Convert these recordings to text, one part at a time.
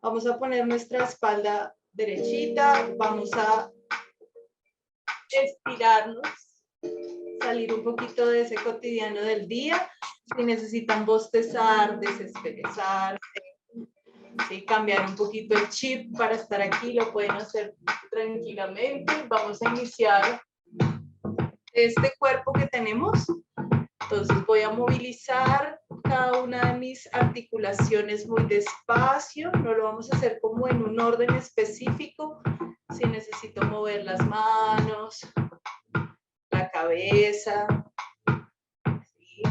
Vamos a poner nuestra espalda derechita, vamos a estirarnos, salir un poquito de ese cotidiano del día. Si necesitan bostezar, desestresarse, ¿sí? Cambiar un poquito el chip para estar aquí, lo pueden hacer tranquilamente. Vamos a iniciar este cuerpo que tenemos. Entonces voy a movilizar cada una de mis articulaciones muy despacio, no lo vamos a hacer como en un orden específico. Si necesito mover las manos, la cabeza, ¿sí?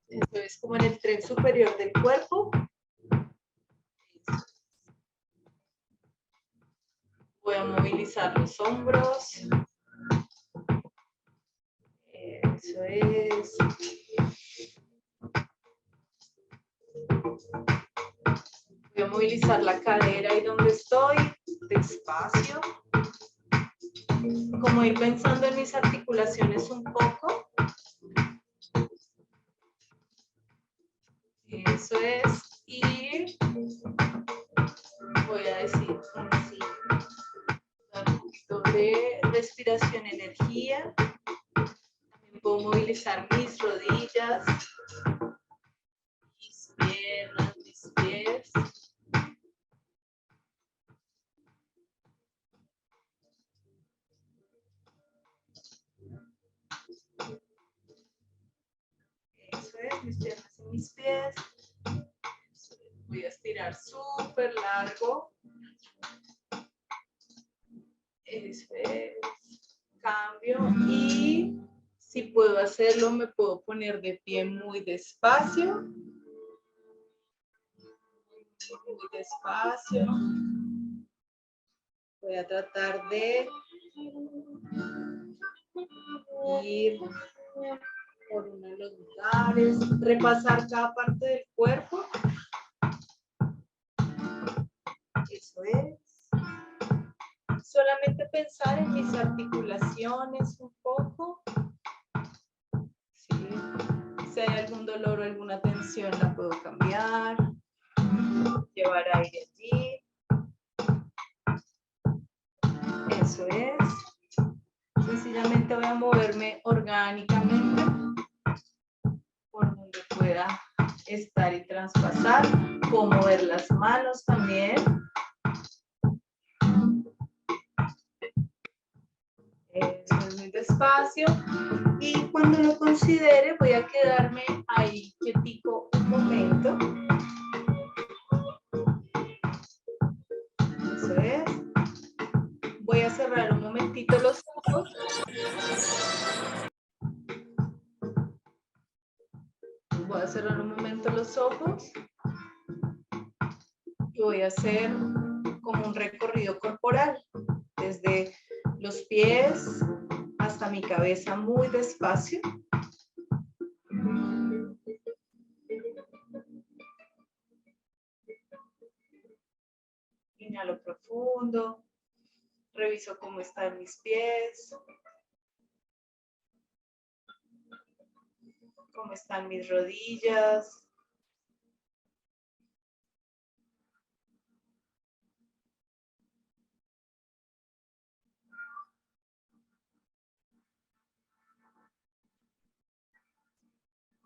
Esto es como en el tren superior del cuerpo. Voy a movilizar los hombros. Eso es. Voy a movilizar la cadera ahí donde estoy, despacio. Como ir pensando en mis articulaciones un poco. Eso es. Y voy a decir así. Un poquito de respiración, energía. También puedo movilizar mis rodillas, mis piernas, mis pies. Eso es, mis piernas y mis pies. Voy a estirar súper largo. Eso es. Cambio. Y si puedo hacerlo, me puedo poner de pie muy despacio. Muy despacio. Voy a tratar de ir por uno de los lugares, repasar cada parte del cuerpo. Eso es. Solamente pensar en mis articulaciones un poco. ¿Sí? Si hay algún dolor o alguna tensión, la puedo cambiar. Llevar aire allí. Eso es. Sencillamente voy a moverme orgánicamente por donde pueda estar y traspasar. Puedo mover las manos también. Eso es muy despacio. Y cuando lo considere, voy a quedarme ahí quietico un momento. Eso es. Voy a cerrar un momentito los ojos. Voy a cerrar un momento los ojos. Y voy a hacer como un recorrido corporal. Desde los pies hasta mi cabeza muy despacio. Inhalo profundo. Reviso cómo están mis pies. Cómo están mis rodillas.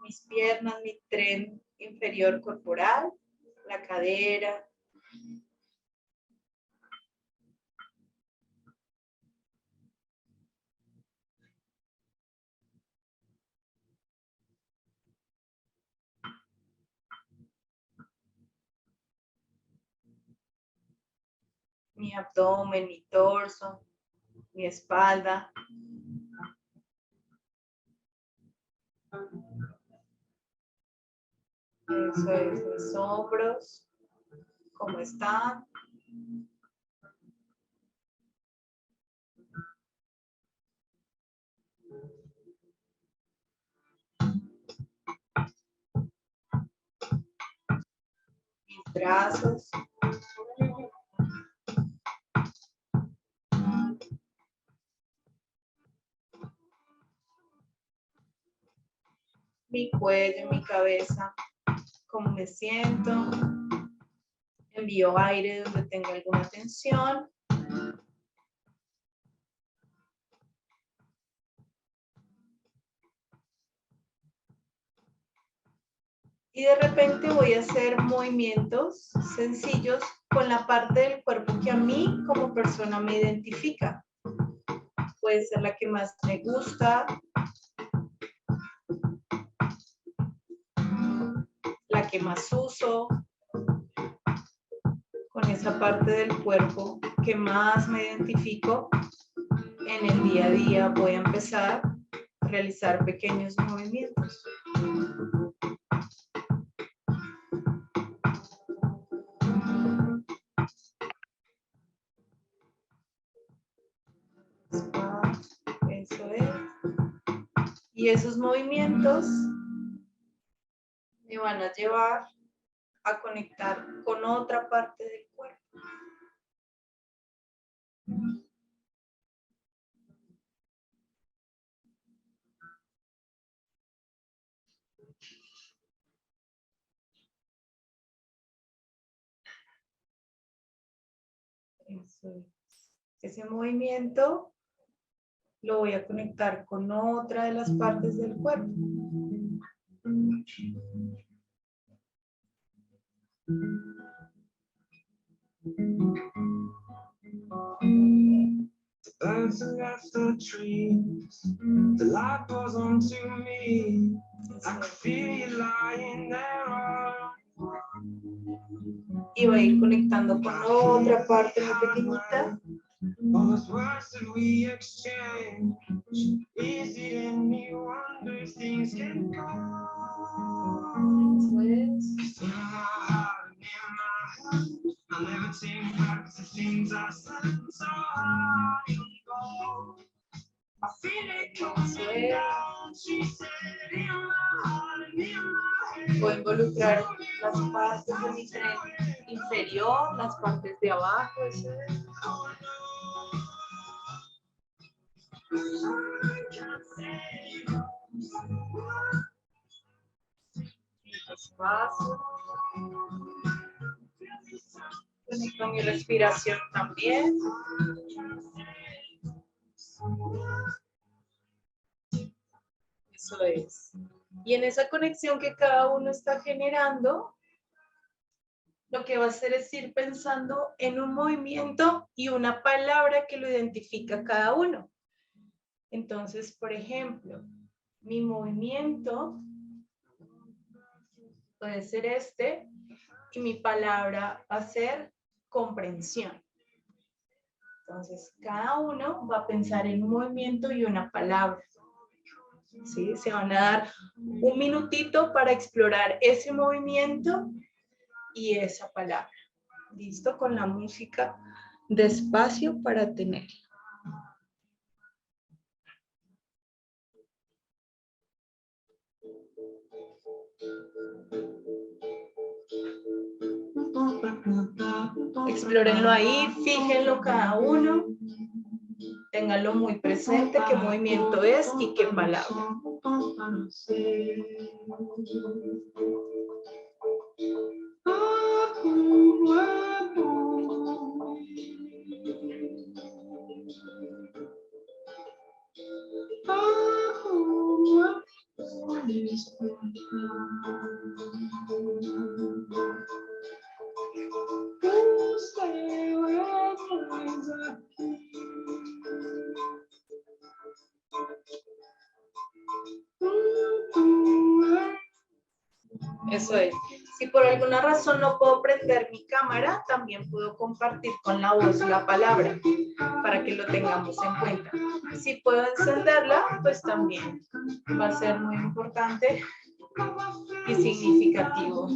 Mis piernas, mi tren inferior corporal, la cadera. Mi abdomen, mi torso, mi espalda. Eso es, mis hombros, ¿cómo están? Mis brazos. Mi cuello, mi cabeza, cómo me siento. Envío aire donde tenga alguna tensión. Y de repente voy a hacer movimientos sencillos con la parte del cuerpo que a mí como persona me identifica. Puede ser la que más me gusta, la que más uso, con esa parte del cuerpo que más me identifico. En el día a día voy a empezar a realizar pequeños movimientos. Eso es. Y esos movimientos me van a llevar a conectar con otra parte del cuerpo. Eso es. Ese movimiento lo voy a conectar con otra de las partes del cuerpo. Birds have left the trees. The light goes on to me. I can feel you lying there. Y voy a ir conectando con otra parte muy pequeñita. Those words that we exchange. Is it any wonder things can go? Eso es. In my heart, in my heart, I'll never take back the things I said. So high and low. I feel it coming down. She said, in my heart and in my head. Voy a involucrar las partes de mi tren inferior, las partes de abajo. Eso es. Oh, no. I can't say no. Despacio. Conecto mi respiración también. Eso es. Y en esa conexión que cada uno está generando, lo que va a hacer es ir pensando en un movimiento y una palabra que lo identifica a cada uno. Entonces, por ejemplo, mi movimiento puede ser este y mi palabra va a ser comprensión. Entonces, cada uno va a pensar en un movimiento y una palabra. ¿Sí? Se van a dar un minutito para explorar ese movimiento y esa palabra. ¿Listo? Con la música despacio para tener. Explórenlo ahí, fíjenlo cada uno. Ténganlo muy presente qué movimiento es y qué palabra. Eso es. Si por alguna razón no puedo prender mi cámara, también puedo compartir con la voz la palabra para que lo tengamos en cuenta. Si puedo encenderla, pues también va a ser muy importante y significativo.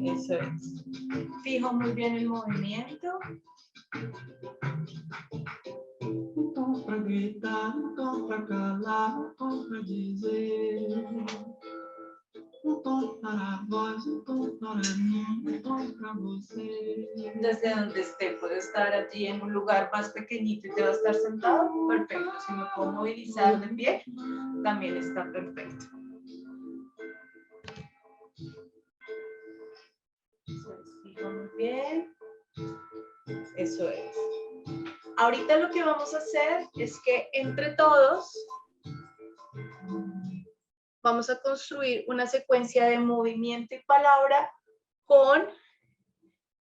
Eso es. Fijo muy bien el movimiento. Um tom pra gritar, tom pra calar, tom pra dizer. Tom para a voz, tom para mim, tom Desde donde esté, puede estar allí en un lugar más pequeñito y te va a estar sentado, perfecto. Si me puedo movilizar de pie, también está perfecto. Muy bien. Eso es. Ahorita lo que vamos a hacer es que entre todos vamos a construir una secuencia de movimiento y palabra con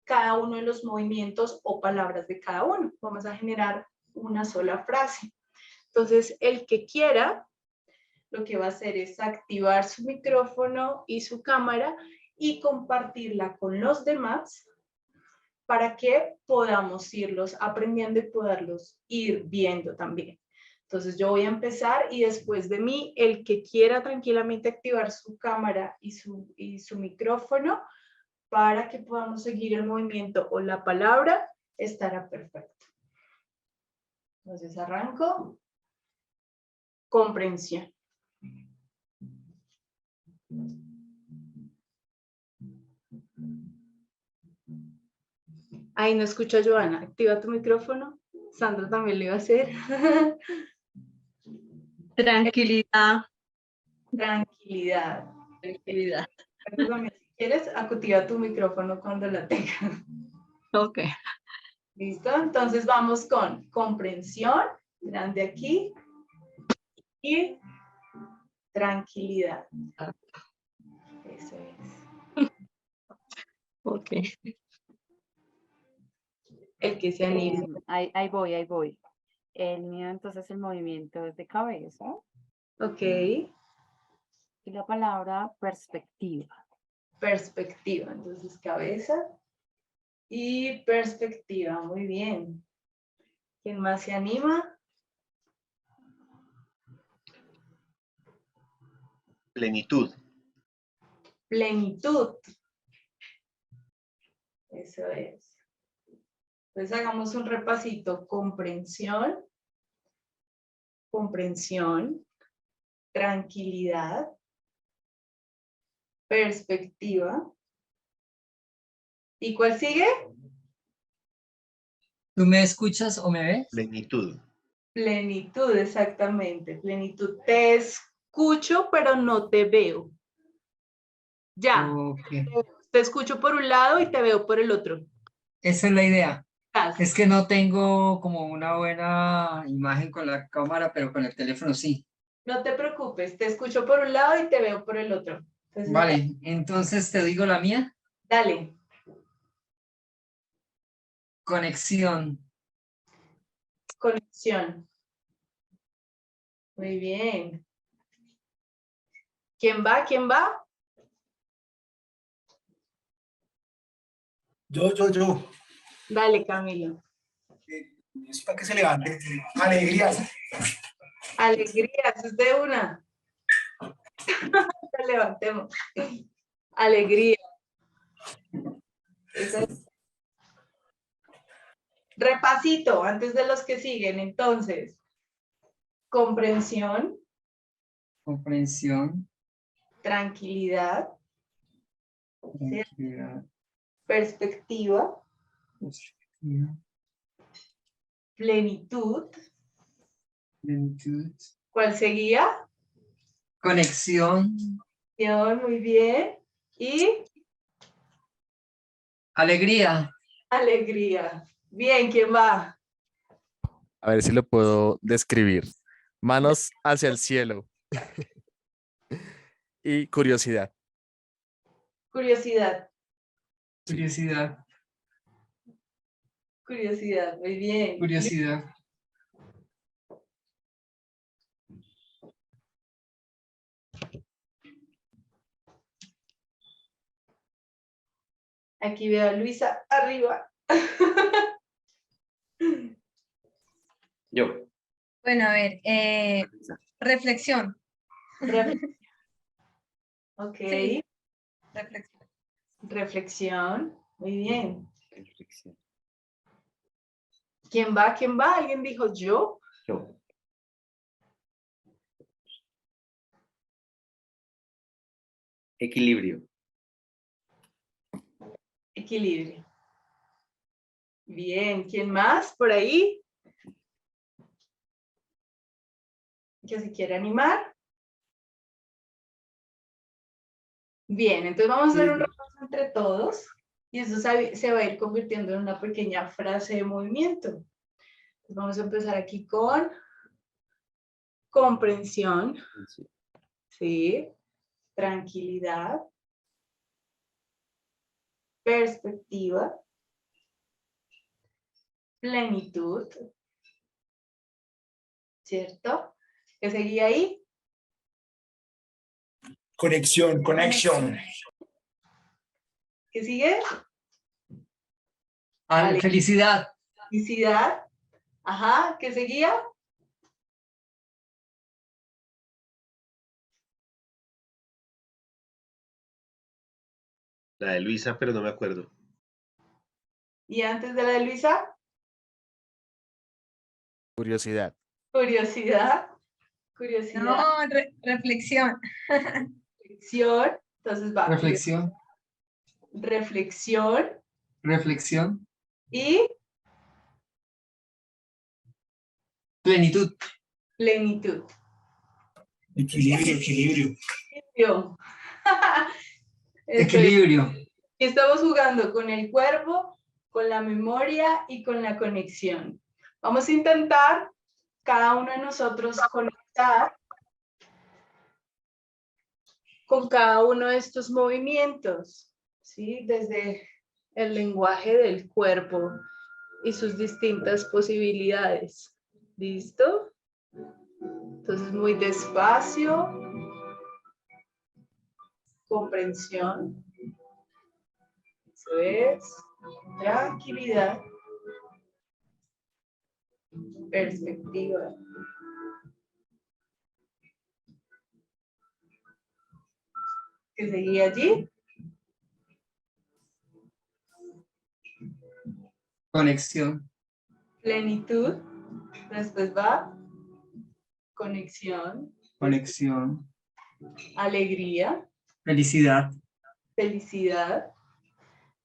cada uno de los movimientos o palabras de cada uno. Vamos a generar una sola frase. Entonces, el que quiera, lo que va a hacer es activar su micrófono y su cámara y compartirla con los demás para que podamos irlos aprendiendo y poderlos ir viendo también. Entonces yo voy a empezar y después de mí, el que quiera tranquilamente activar su cámara y su micrófono para que podamos seguir el movimiento o la palabra, estará perfecto. Entonces arranco. Comprensión. Ahí no escucha a Joana. Activa tu micrófono. Sandra también lo iba a hacer. Tranquilidad. Tranquilidad. Tranquilidad. Si quieres, activa tu micrófono cuando la tengas. Ok. ¿Listo? Entonces vamos con comprensión, grande aquí, y tranquilidad. Eso es. Ok. El que se anime. Ahí voy. El mío entonces el movimiento es de cabeza Ok. y la palabra perspectiva. Perspectiva. Entonces cabeza y perspectiva. Muy bien. ¿Quién más se anima? Plenitud. Plenitud. Eso es. Entonces hagamos un repasito. Comprensión, tranquilidad, perspectiva. ¿Y cuál sigue? ¿Tú me escuchas o me ves? Plenitud. Plenitud, exactamente. Plenitud. Te escucho, pero no te veo. Ya. Ok. Te escucho por un lado y te veo por el otro. Esa es la idea. ¿Estás? Es que no tengo como una buena imagen con la cámara, pero con el teléfono sí. No te preocupes, te escucho por un lado y te veo por el otro. Entonces, Vale, entonces te digo la mía. dale. Conexión. Conexión. Muy bien. ¿Quién va? ¿Quién va? Yo. Dale, Camilo. Es para que se levante. Alegrías. Alegrías, es de una. Te levantemos. Alegría. Eso es. Repasito antes de los que siguen. Entonces, comprensión, Comprensión. tranquilidad, Tranquilidad. perspectiva, Perspectiva. plenitud. Plenitud. ¿Cuál seguía? Conexión. Muy bien. Y Alegría. alegría. Bien, ¿quién va? A ver si lo puedo describir. Manos hacia el cielo. Y curiosidad. Curiosidad. Curiosidad. Curiosidad, muy bien. Curiosidad. Aquí veo a Luisa arriba. Yo. Bueno, a ver, reflexión. Ok. Sí. Reflexión. Reflexión. Muy bien. ¿Quién va? ¿Quién va? ¿Alguien dijo yo? Yo. Equilibrio. Equilibrio. Bien, ¿quién más por ahí? ¿Que se quiere animar? Bien, entonces vamos a hacer un repaso entre todos y eso se va a ir convirtiendo en una pequeña frase de movimiento. Entonces vamos a empezar aquí con comprensión, ¿sí? Tranquilidad, perspectiva, plenitud, ¿cierto? ¿Qué seguía ahí? Conexión, conexión. ¿Qué sigue? Felicidad. Felicidad. Ajá, ¿qué seguía? La de Luisa, pero no me acuerdo. ¿Y antes de la de Luisa? Curiosidad. Curiosidad. Curiosidad. No, reflexión. Reflexión. Entonces va. Reflexión. Reflexión. Reflexión. Y Plenitud. plenitud. Equilibrio, equilibrio. Equilibrio. Equilibrio. Estamos jugando con el cuerpo, con la memoria y con la conexión. Vamos a intentar cada uno de nosotros conectar con cada uno de estos movimientos, ¿sí? Desde el lenguaje del cuerpo y sus distintas posibilidades. ¿Listo? Entonces, muy despacio. Comprensión. Eso es. Tranquilidad. Perspectiva. ¿Qué seguía allí? Conexión. Plenitud. Después va conexión, Conexión. alegría, Felicidad. felicidad.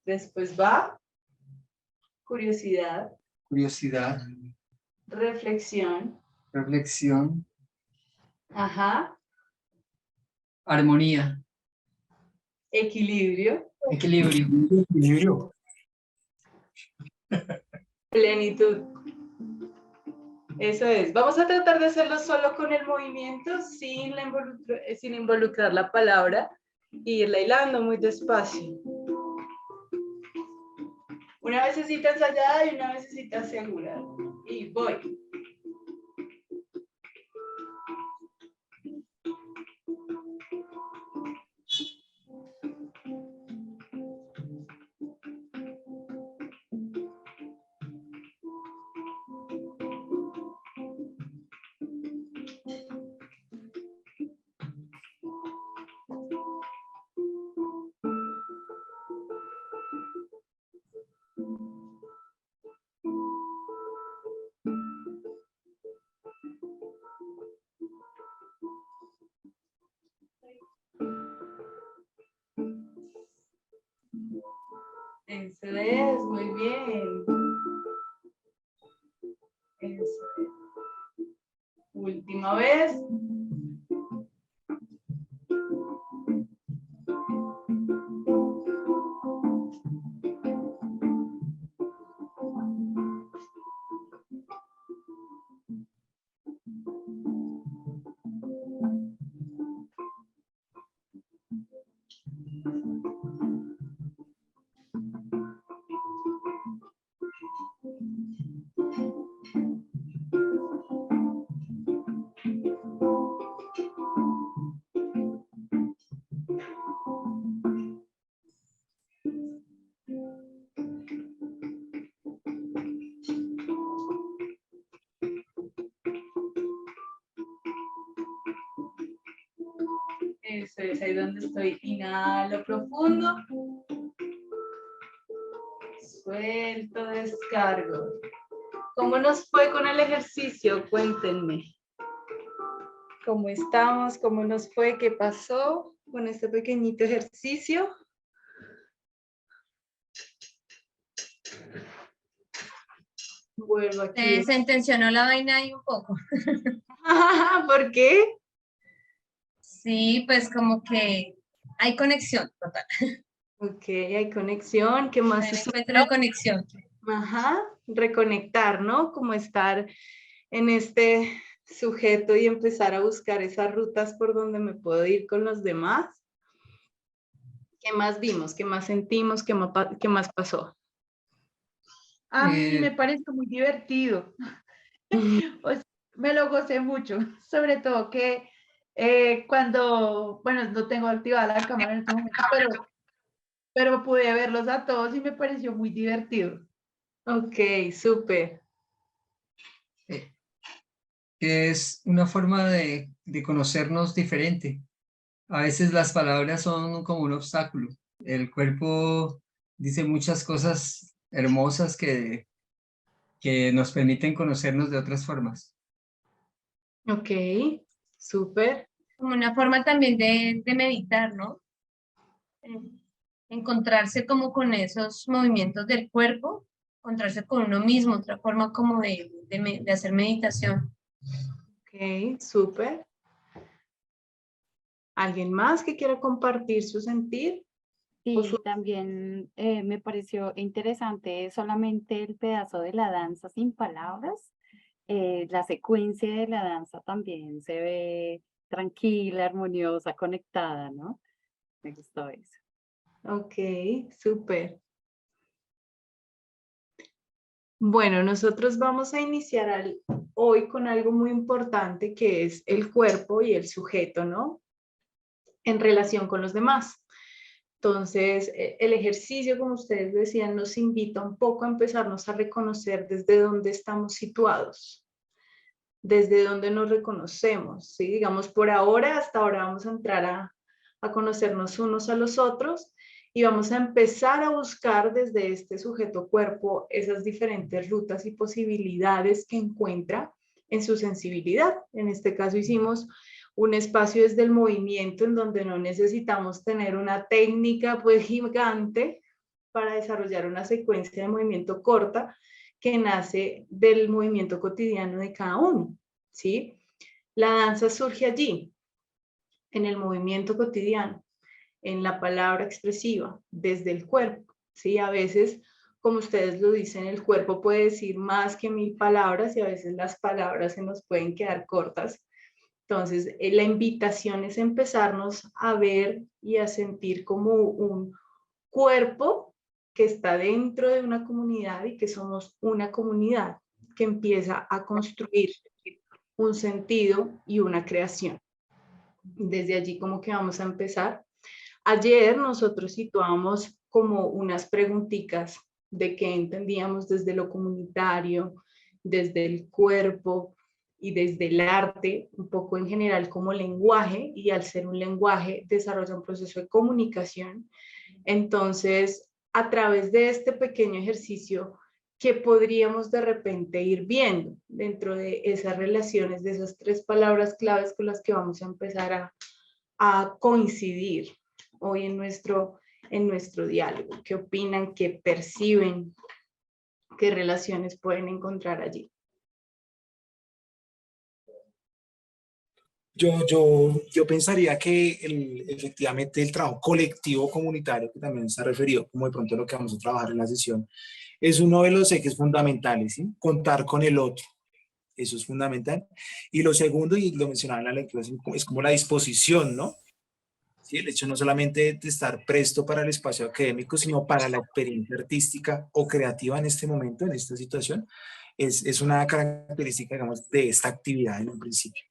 Después va curiosidad, Curiosidad. reflexión. Reflexión. Ajá. Armonía. Equilibrio, Equilibrio. Equilibrio. plenitud. Eso es. Vamos a tratar de hacerlo solo con el movimiento, sin involucrar la palabra, e irla hilando muy despacio. Una vecesita ensayada y una vecesita segura. Y voy. Eso es, muy bien. Eso es. Última vez. Eso es ahí donde estoy. Inhalo profundo. Suelto, descargo. ¿Cómo nos fue con el ejercicio? Cuéntenme. ¿Cómo estamos? ¿Cómo nos fue? ¿Qué pasó con este pequeñito ejercicio? Vuelvo aquí. Se intencionó la vaina ahí un poco. ¿Por qué? Sí, pues como que hay conexión total. Ok, hay conexión. ¿Qué más Hay un sucedió? encuentro de conexión. Ajá, reconectar, ¿no? Como estar en este sujeto y empezar a buscar esas rutas por donde me puedo ir con los demás. ¿Qué más vimos? ¿Qué más sentimos? ¿Qué más pasó? A mí me Eh, pareció muy divertido. Pues, me lo gocé mucho, sobre todo que cuando, bueno, no tengo activada la cámara en este momento, pero pude verlos a todos y me pareció muy divertido. Ok, súper. eh, que es una forma de conocernos diferente. A veces las palabras son como un obstáculo. El cuerpo dice muchas cosas hermosas que nos permiten conocernos de otras formas. Ok, súper. Como una forma también de meditar, ¿no? Eh, Encontrarse como con esos movimientos del cuerpo, encontrarse con uno mismo, otra forma como de hacer meditación. Ok, súper. ¿Alguien más que quiera compartir su sentir? O su... Sí, también me pareció interesante solamente el pedazo de la danza sin palabras. La secuencia de la danza también se ve tranquila, armoniosa, conectada, ¿no? Me gustó eso. Ok, súper. Bueno, nosotros vamos a iniciar hoy con algo muy importante que es el cuerpo y el sujeto, ¿no? En relación con los demás. Entonces, el ejercicio, como ustedes decían, nos invita un poco a empezarnos a reconocer desde dónde estamos situados, desde dónde nos reconocemos, ¿sí? Digamos, por ahora, hasta ahora vamos a entrar a conocernos unos a los otros y vamos a empezar a buscar desde este sujeto cuerpo esas diferentes rutas y posibilidades que encuentra en su sensibilidad. En este caso hicimos un espacio desde el movimiento en donde no necesitamos tener una técnica pues gigante para desarrollar una secuencia de movimiento corta que nace del movimiento cotidiano de cada uno, ¿sí? La danza surge allí, en el movimiento cotidiano, en la palabra expresiva, desde el cuerpo, ¿sí? A veces, como ustedes lo dicen, el cuerpo puede decir más que 1000 palabras y a veces las palabras se nos pueden quedar cortas. Entonces, la invitación es empezarnos a ver y a sentir como un cuerpo que está dentro de una comunidad y que somos una comunidad que empieza a construir un sentido y una creación. Desde allí como que vamos a empezar. Ayer nosotros situábamos como unas preguntitas de qué entendíamos desde lo comunitario, desde el cuerpo y desde el arte, un poco en general como lenguaje, y al ser un lenguaje desarrolla un proceso de comunicación. Entonces, a través de este pequeño ejercicio, ¿qué podríamos de repente ir viendo dentro de esas relaciones, de esas 3 palabras claves con las que vamos a empezar a coincidir hoy en nuestro diálogo? ¿Qué opinan? ¿Qué perciben? ¿Qué relaciones pueden encontrar allí? Yo pensaría que efectivamente el trabajo colectivo comunitario, que también se ha referido como de pronto a lo que vamos a trabajar en la sesión, es uno de los ejes fundamentales, ¿sí? Contar con el otro, eso es fundamental. Y lo segundo, y lo mencionaba en la lectura, es como la disposición, ¿no? ¿Sí? El hecho no solamente de estar presto para el espacio académico, sino para la experiencia artística o creativa en este momento, en esta situación, es una característica, digamos, de esta actividad en un principio.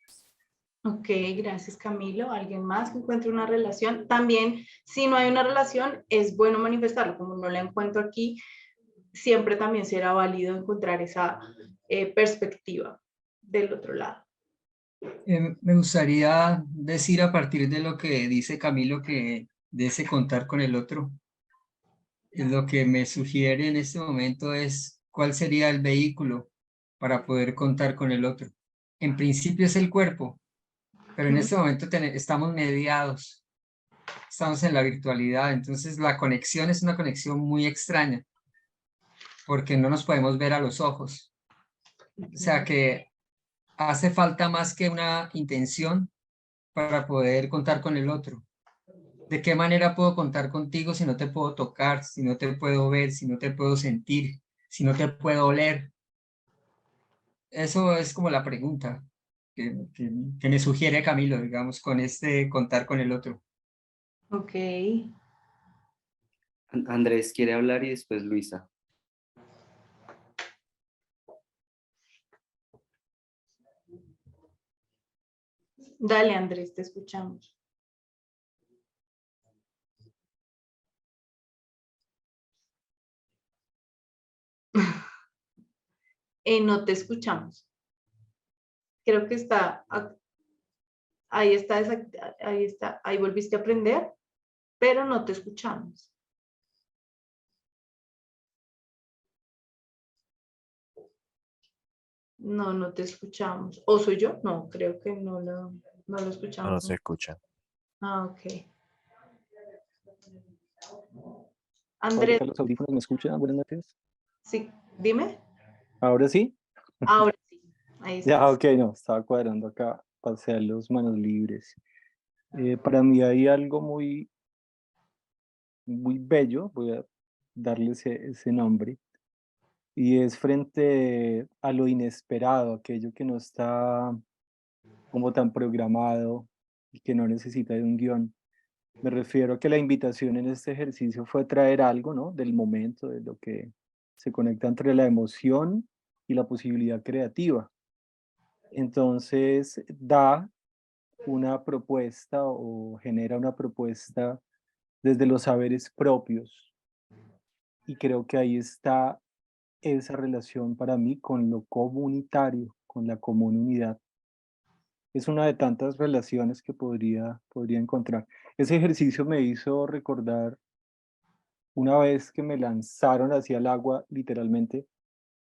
Ok, gracias Camilo. ¿Alguien más que encuentre una relación? También, si no hay una relación, es bueno manifestarlo. Como no la encuentro aquí, siempre también será válido encontrar esa perspectiva del otro lado. Me gustaría decir a partir de lo que dice Camilo que de ese contar con el otro, lo que me sugiere en este momento es cuál sería el vehículo para poder contar con el otro. En principio es el cuerpo, pero en este momento estamos mediados, estamos en la virtualidad, entonces la conexión es una conexión muy extraña porque no nos podemos ver a los ojos. O sea que hace falta más que una intención para poder contar con el otro. ¿De qué manera puedo contar contigo si no te puedo tocar, si no te puedo ver, si no te puedo sentir, si no te puedo oler? Eso es como la pregunta que me sugiere Camilo, digamos, con este contar con el otro. Ok. Andrés quiere hablar y después Luisa. Dale, Andrés, te escuchamos. No te escuchamos. Creo que está, ahí está, ahí está, ahí volviste a aprender, pero no te escuchamos. No, no te escuchamos. ¿O soy yo? No, creo que no lo No, no escuchamos. se escucha. Ah, ok. Hola, Andrés, los audífonos, ¿me escuchan? Buenas noches. sí, dime. ¿Ahora sí? Ahora sí, ahí Ya, estás. ok, no, estaba cuadrando acá, pasear los manos libres. Para mí hay algo muy, muy bello, voy a darle ese nombre, y es frente a lo inesperado, aquello que no está como tan programado y que no necesita de un guión. Me refiero a que la invitación en este ejercicio fue traer algo, ¿no? Del momento, de lo que se conecta entre la emoción y la posibilidad creativa. Entonces, da una propuesta o genera una propuesta desde los saberes propios. Y creo que ahí está esa relación para mí con lo comunitario, con la comunidad. Es una de tantas relaciones que podría encontrar. Ese ejercicio me hizo recordar una vez que me lanzaron hacia el agua, literalmente.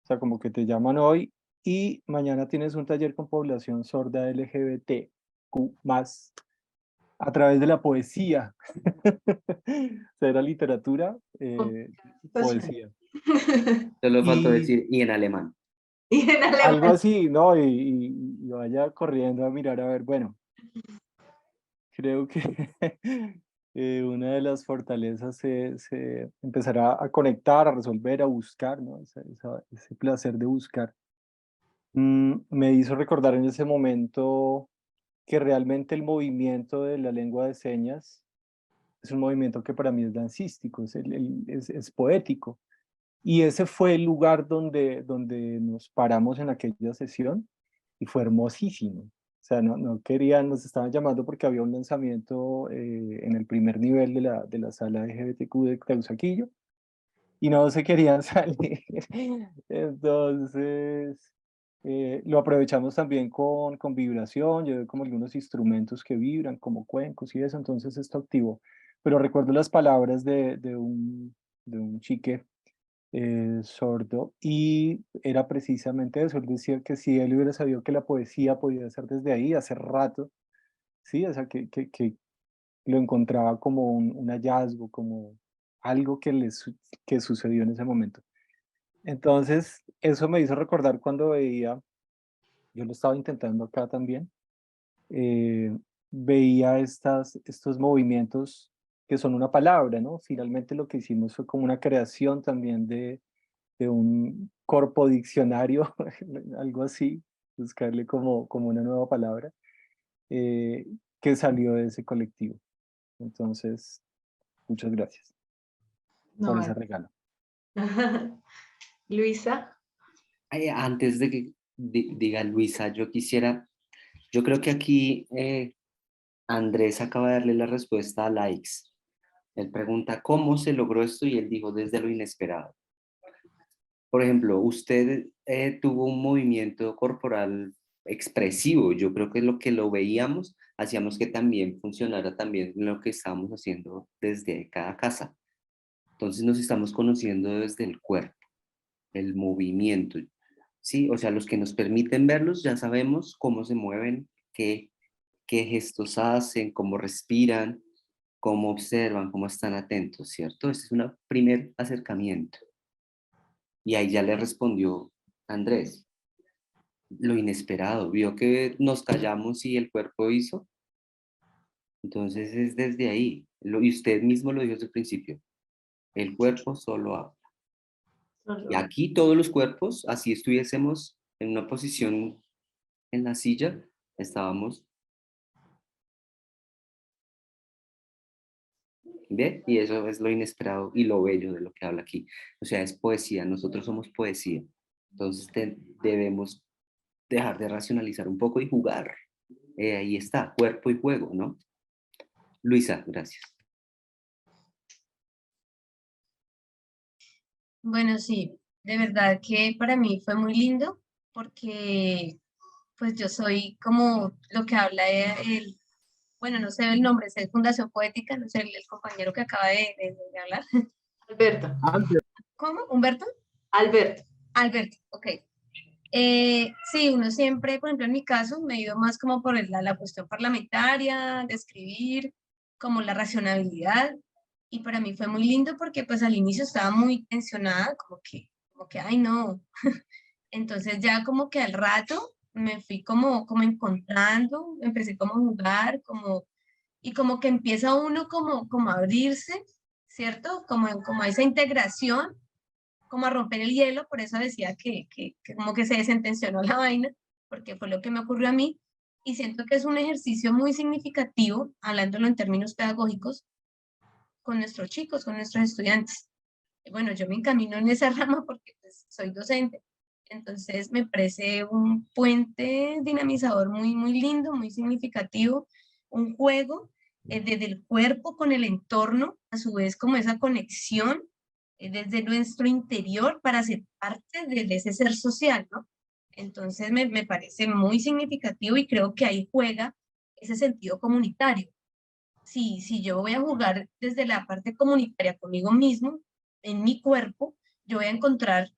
O sea, como que te llaman hoy y mañana tienes un taller con población sorda LGBTQ más a través de la poesía. O sea, era literatura, poesía. Solo faltó Y decir, y en alemán. Y en algo alemán. así, ¿no? Y vaya corriendo a mirar, a ver, bueno, creo que una de las fortalezas se empezará a conectar, a resolver, a buscar, ¿no? Ese placer de buscar. Me hizo recordar en ese momento que realmente el movimiento de la lengua de señas es un movimiento que para mí es dancístico, es poético. Y ese fue el lugar donde nos paramos en aquella sesión y fue hermosísimo. O sea, no querían, nos estaban llamando porque había un lanzamiento en el primer nivel de la sala LGBTQ de Teusaquillo y no se querían salir. Entonces, lo aprovechamos también con vibración, llevé como algunos instrumentos que vibran, como cuencos y eso, entonces esto activó. Pero recuerdo las palabras de un chique sordo y era precisamente eso, él decía que si él hubiera sabido que la poesía podía ser desde ahí hace rato, sí, o sea, que lo encontraba como un hallazgo, como algo que sucedió en ese momento. Entonces, eso me hizo recordar cuando veía, yo lo estaba intentando acá también, eh, veía estos movimientos que son una palabra, ¿no? Finalmente lo que hicimos fue como una creación también de un corpo diccionario, algo así, buscarle como una nueva palabra, eh, que salió de ese colectivo. Entonces, muchas gracias por No, ese regalo. Luisa. Antes de que diga Luisa, yo creo que aquí Andrés acaba de darle la respuesta a likes. Él pregunta, ¿cómo se logró esto? Y él dijo, desde lo inesperado. Por ejemplo, usted tuvo un movimiento corporal expresivo. Yo creo que lo que lo veíamos, hacíamos que también funcionara también lo que estábamos haciendo desde cada casa. Entonces nos estamos conociendo desde el cuerpo, el movimiento. Sí, o sea, los que nos permiten verlos ya sabemos cómo se mueven, qué gestos hacen, cómo respiran, cómo observan, cómo están atentos, ¿cierto? Este es un primer acercamiento. Y ahí ya le respondió Andrés. lo inesperado. Vio que nos callamos y el cuerpo hizo. Entonces es desde ahí. Y usted mismo lo dijo desde el principio. El cuerpo solo habla. Y aquí todos los cuerpos, así estuviésemos en una posición en la silla, estábamos. ¿Ve? Y eso es lo inesperado y lo bello de lo que habla aquí. O sea, es poesía. Nosotros somos poesía. Entonces debemos dejar de racionalizar un poco y jugar. Ahí está, cuerpo y juego, ¿no? Luisa, gracias. Bueno, sí, de verdad que para mí fue muy lindo porque pues yo soy como lo que habla el, bueno, no sé el nombre, es Fundación Poética, no sé, el compañero que acaba de hablar. Alberto. ¿Cómo? ¿Humberto? Alberto. Alberto, ok. Sí, uno siempre, por ejemplo, en mi caso, me he ido más como por la cuestión parlamentaria, de escribir, como la racionalidad, y para mí fue muy lindo porque pues al inicio estaba muy tensionada, como que, ay no, entonces ya como que al rato me fui como encontrando, empecé como a jugar, y como que empieza uno como a abrirse, ¿cierto? Como a esa integración, como a romper el hielo, por eso decía que como que se desentensionó la vaina, porque fue lo que me ocurrió a mí, y siento que es un ejercicio muy significativo, hablándolo en términos pedagógicos, con nuestros chicos, con nuestros estudiantes. Y bueno, yo me encamino en esa rama porque pues, soy docente, entonces me parece un puente dinamizador muy, muy lindo, muy significativo, un juego desde el cuerpo con el entorno, a su vez como esa conexión desde nuestro interior para ser parte de ese ser social, ¿no? Entonces me parece muy significativo y creo que ahí juega ese sentido comunitario. Si yo voy a jugar desde la parte comunitaria conmigo mismo, en mi cuerpo, yo voy a encontrar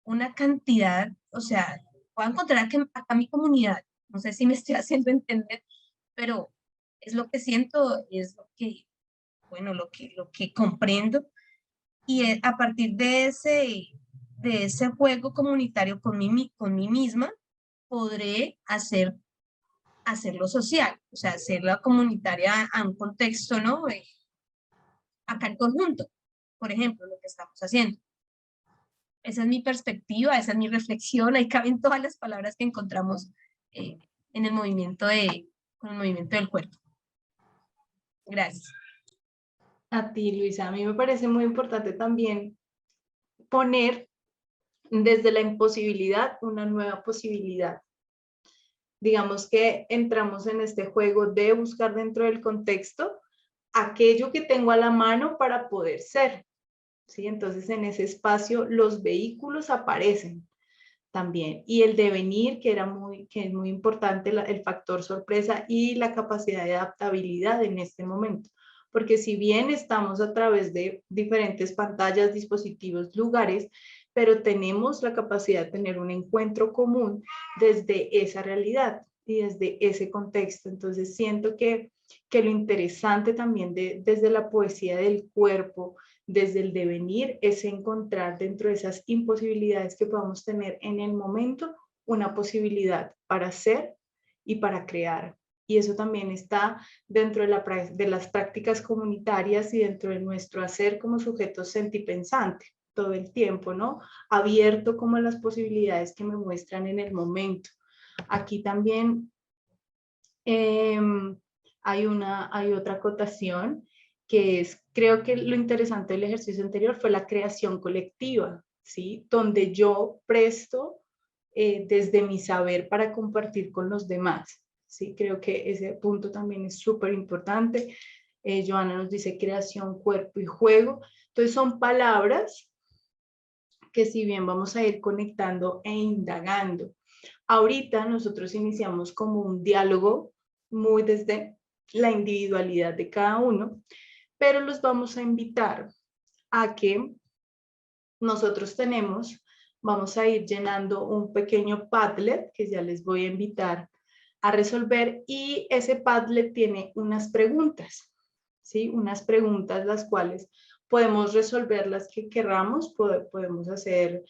una cantidad, o sea, voy a encontrar acá mi comunidad. No sé si me estoy haciendo entender, pero es lo que siento, es lo que, bueno, lo que comprendo y a partir de ese juego comunitario con mí misma, podré hacerlo social, o sea, hacerla comunitaria a un contexto, ¿no? Acá en conjunto, por ejemplo, lo que estamos haciendo. Esa es mi perspectiva, esa es mi reflexión, ahí caben todas las palabras que encontramos eh, en el movimiento con el movimiento del cuerpo. Gracias. A ti, Luisa, a mí me parece muy importante también poner desde la imposibilidad una nueva posibilidad. Digamos que entramos en este juego de buscar dentro del contexto aquello que tengo a la mano para poder ser, ¿sí? Entonces en ese espacio los vehículos aparecen también y el devenir que es muy importante, el factor sorpresa y la capacidad de adaptabilidad en este momento. Porque si bien estamos a través de diferentes pantallas, dispositivos, lugares, pero tenemos la capacidad de tener un encuentro común desde esa realidad y desde ese contexto. Entonces siento que lo interesante también desde la poesía del cuerpo, desde el devenir, es encontrar dentro de esas imposibilidades que podamos tener en el momento una posibilidad para ser y para crear. Y eso también está dentro de las prácticas comunitarias y dentro de nuestro hacer como sujetos sentipensante todo el tiempo, ¿no? Abierto como a las posibilidades que me muestran en el momento. Aquí también hay otra acotación que es, creo que lo interesante del ejercicio anterior fue la creación colectiva, ¿sí? Donde yo presto desde mi saber para compartir con los demás, ¿sí? Creo que ese punto también es súper importante. Joana nos dice creación, cuerpo y juego. Entonces son palabras que si bien vamos a ir conectando e indagando, ahorita nosotros iniciamos como un diálogo muy desde la individualidad de cada uno, pero los vamos a invitar a que nosotros vamos a ir llenando un pequeño Padlet que ya les voy a invitar a resolver y ese Padlet tiene unas preguntas, ¿sí? Unas preguntas las cuales podemos resolver las que queramos, podemos hacer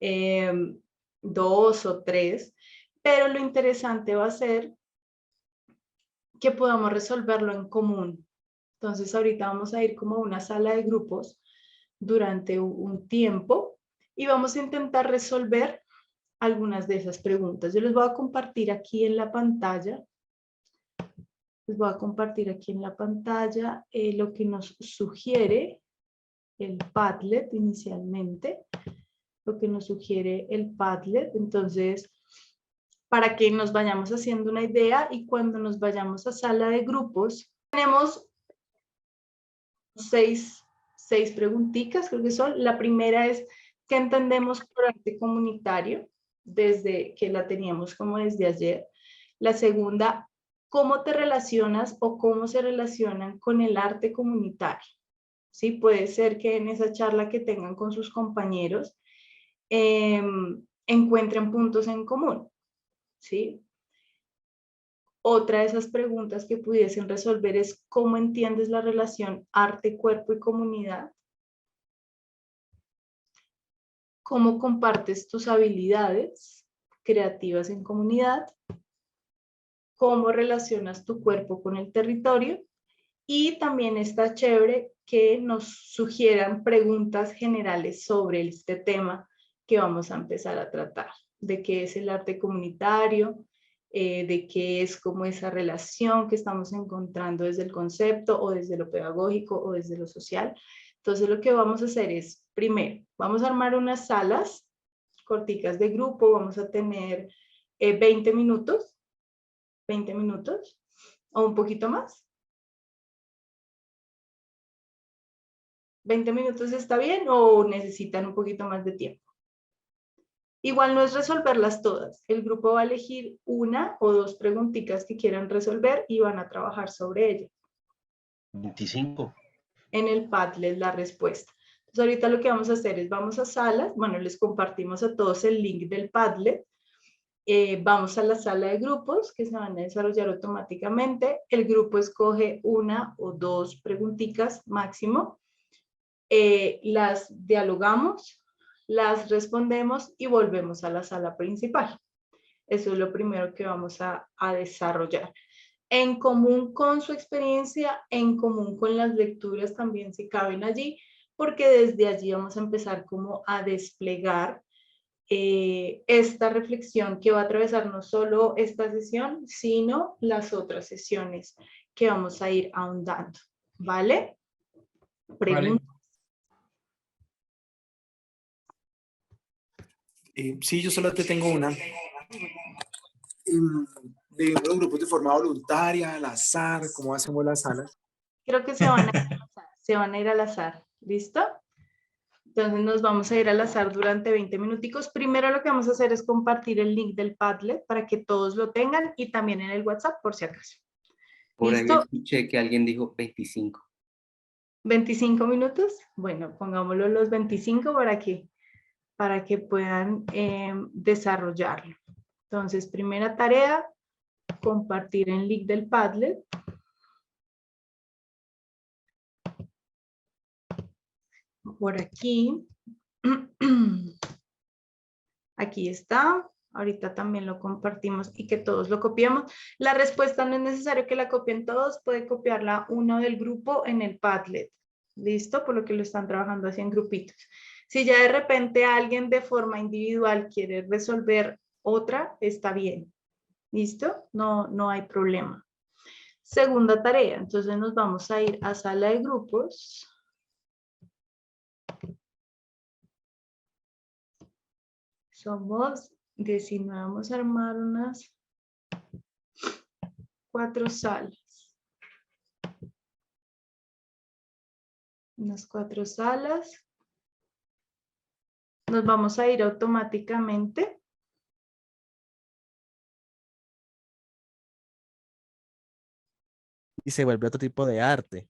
2 o 3, pero lo interesante va a ser que podamos resolverlo en común. Entonces ahorita vamos a ir como a una sala de grupos durante un tiempo y vamos a intentar resolver algunas de esas preguntas. Yo les voy a compartir aquí en la pantalla. Les voy a compartir aquí en la pantalla lo que nos sugiere el Padlet inicialmente. Lo que nos sugiere el Padlet. Entonces, para que nos vayamos haciendo una idea y cuando nos vayamos a sala de grupos, tenemos seis preguntitas, creo que son. La primera es, ¿qué entendemos por arte comunitario? Desde que la teníamos como desde ayer. La segunda, ¿cómo te relacionas o cómo se relacionan con el arte comunitario? ¿Sí? Puede ser que en esa charla que tengan con sus compañeros encuentren puntos en común. ¿Sí? Otra de esas preguntas que pudiesen resolver es ¿cómo entiendes la relación arte, cuerpo y comunidad? ¿Cómo compartes tus habilidades creativas en comunidad? ¿Cómo relacionas tu cuerpo con el territorio? Y también está chévere que nos sugieran preguntas generales sobre este tema que vamos a empezar a tratar, de qué es el arte comunitario, de qué es como esa relación que estamos encontrando desde el concepto o desde lo pedagógico o desde lo social. Entonces lo que vamos a hacer es, primero, vamos a armar unas salas corticas de grupo, vamos a tener 20 minutos o un poquito más. 20 minutos está bien o necesitan un poquito más de tiempo. Igual no es resolverlas todas. El grupo va a elegir una o dos preguntitas que quieran resolver y van a trabajar sobre ellas. 25. En el Padlet la respuesta. Entonces ahorita lo que vamos a hacer es vamos a salas. Bueno, les compartimos a todos el link del Padlet. Vamos a la sala de grupos que se van a desarrollar automáticamente. El grupo escoge una o dos preguntitas máximo. Las dialogamos, las respondemos y volvemos a la sala principal. Eso es lo primero que vamos a desarrollar. En común con su experiencia, en común con las lecturas también se caben allí, porque desde allí vamos a empezar como a desplegar esta reflexión que va a atravesar no solo esta sesión, sino las otras sesiones que vamos a ir ahondando. ¿Vale? Preguntas. Sí, yo solo te tengo una. De los grupos de forma voluntaria, al azar, ¿cómo hacemos las salas? Creo que se van a ir al azar. ¿Listo? Entonces nos vamos a ir al azar durante 20 minuticos. Primero lo que vamos a hacer es compartir el link del Padlet para que todos lo tengan y también en el WhatsApp por si acaso. Por ahí ¿Listo? escuché que alguien dijo 25. 25 minutos. Bueno, pongámoslo los 25 para que puedan desarrollarlo. Entonces, primera tarea, compartir el link del Padlet. Por aquí. Aquí está. Ahorita también lo compartimos y que todos lo copiamos. La respuesta no es necesario que la copien todos, puede copiarla uno del grupo en el Padlet. ¿Listo? Por lo que lo están trabajando así en grupitos. Si ya de repente alguien de forma individual quiere resolver otra, está bien. ¿Listo? No hay problema. Segunda tarea. Entonces nos vamos a ir a sala de grupos. Somos 19. Vamos a armar unas 4 salas. Unas 4 salas. Nos vamos a ir automáticamente. Y se vuelve otro tipo de arte,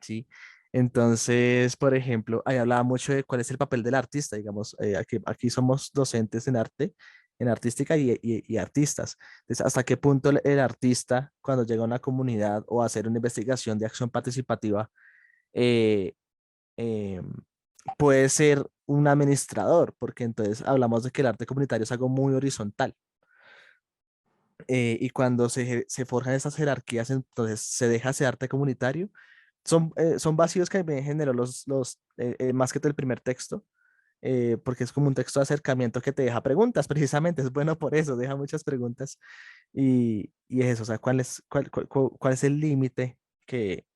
¿sí? Entonces, por ejemplo, ahí hablaba mucho de cuál es el papel del artista, digamos, aquí somos docentes en arte, en artística y artistas. Entonces, ¿hasta qué punto el artista, cuando llega a una comunidad o a hacer una investigación de acción participativa, eh, eh, puede ser un administrador? Porque entonces hablamos de que el arte comunitario es algo muy horizontal. y cuando se forjan esas jerarquías, entonces se deja ese arte comunitario. Son vacíos que me generó más que todo el primer texto, porque es como un texto de acercamiento que te deja preguntas, precisamente, es bueno por eso, deja muchas preguntas. Y es eso, o sea, ¿cuál es el límite que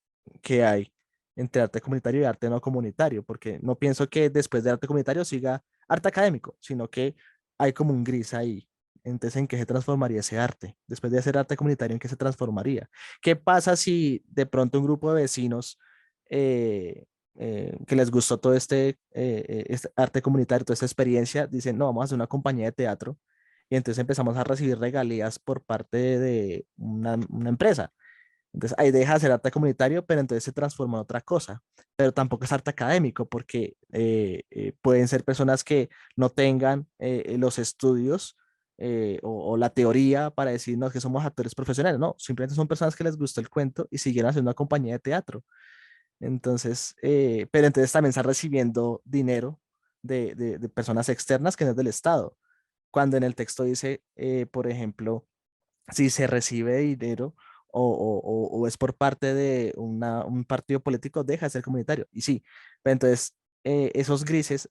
hay entre arte comunitario y arte no comunitario? Porque no pienso que después de arte comunitario siga arte académico, sino que hay como un gris ahí. Entonces, ¿en qué se transformaría ese arte? Después de hacer arte comunitario, ¿en qué se transformaría? ¿Qué pasa si de pronto un grupo de vecinos eh, que les gustó todo este arte comunitario, toda esta experiencia, dicen, no, vamos a hacer una compañía de teatro y entonces empezamos a recibir regalías por parte de una empresa? Entonces ahí deja de ser arte comunitario, pero entonces se transforma en otra cosa. Pero tampoco es arte académico porque pueden ser personas que no tengan los estudios o la teoría para decirnos que somos actores profesionales. No, simplemente son personas que les gustó el cuento y siguieron haciendo una compañía de teatro. Entonces, pero entonces también están recibiendo dinero de personas externas que no es del Estado. Cuando en el texto dice, por ejemplo, si se recibe dinero o es por parte de un partido político, deja de ser comunitario. Y sí, pero entonces esos grises,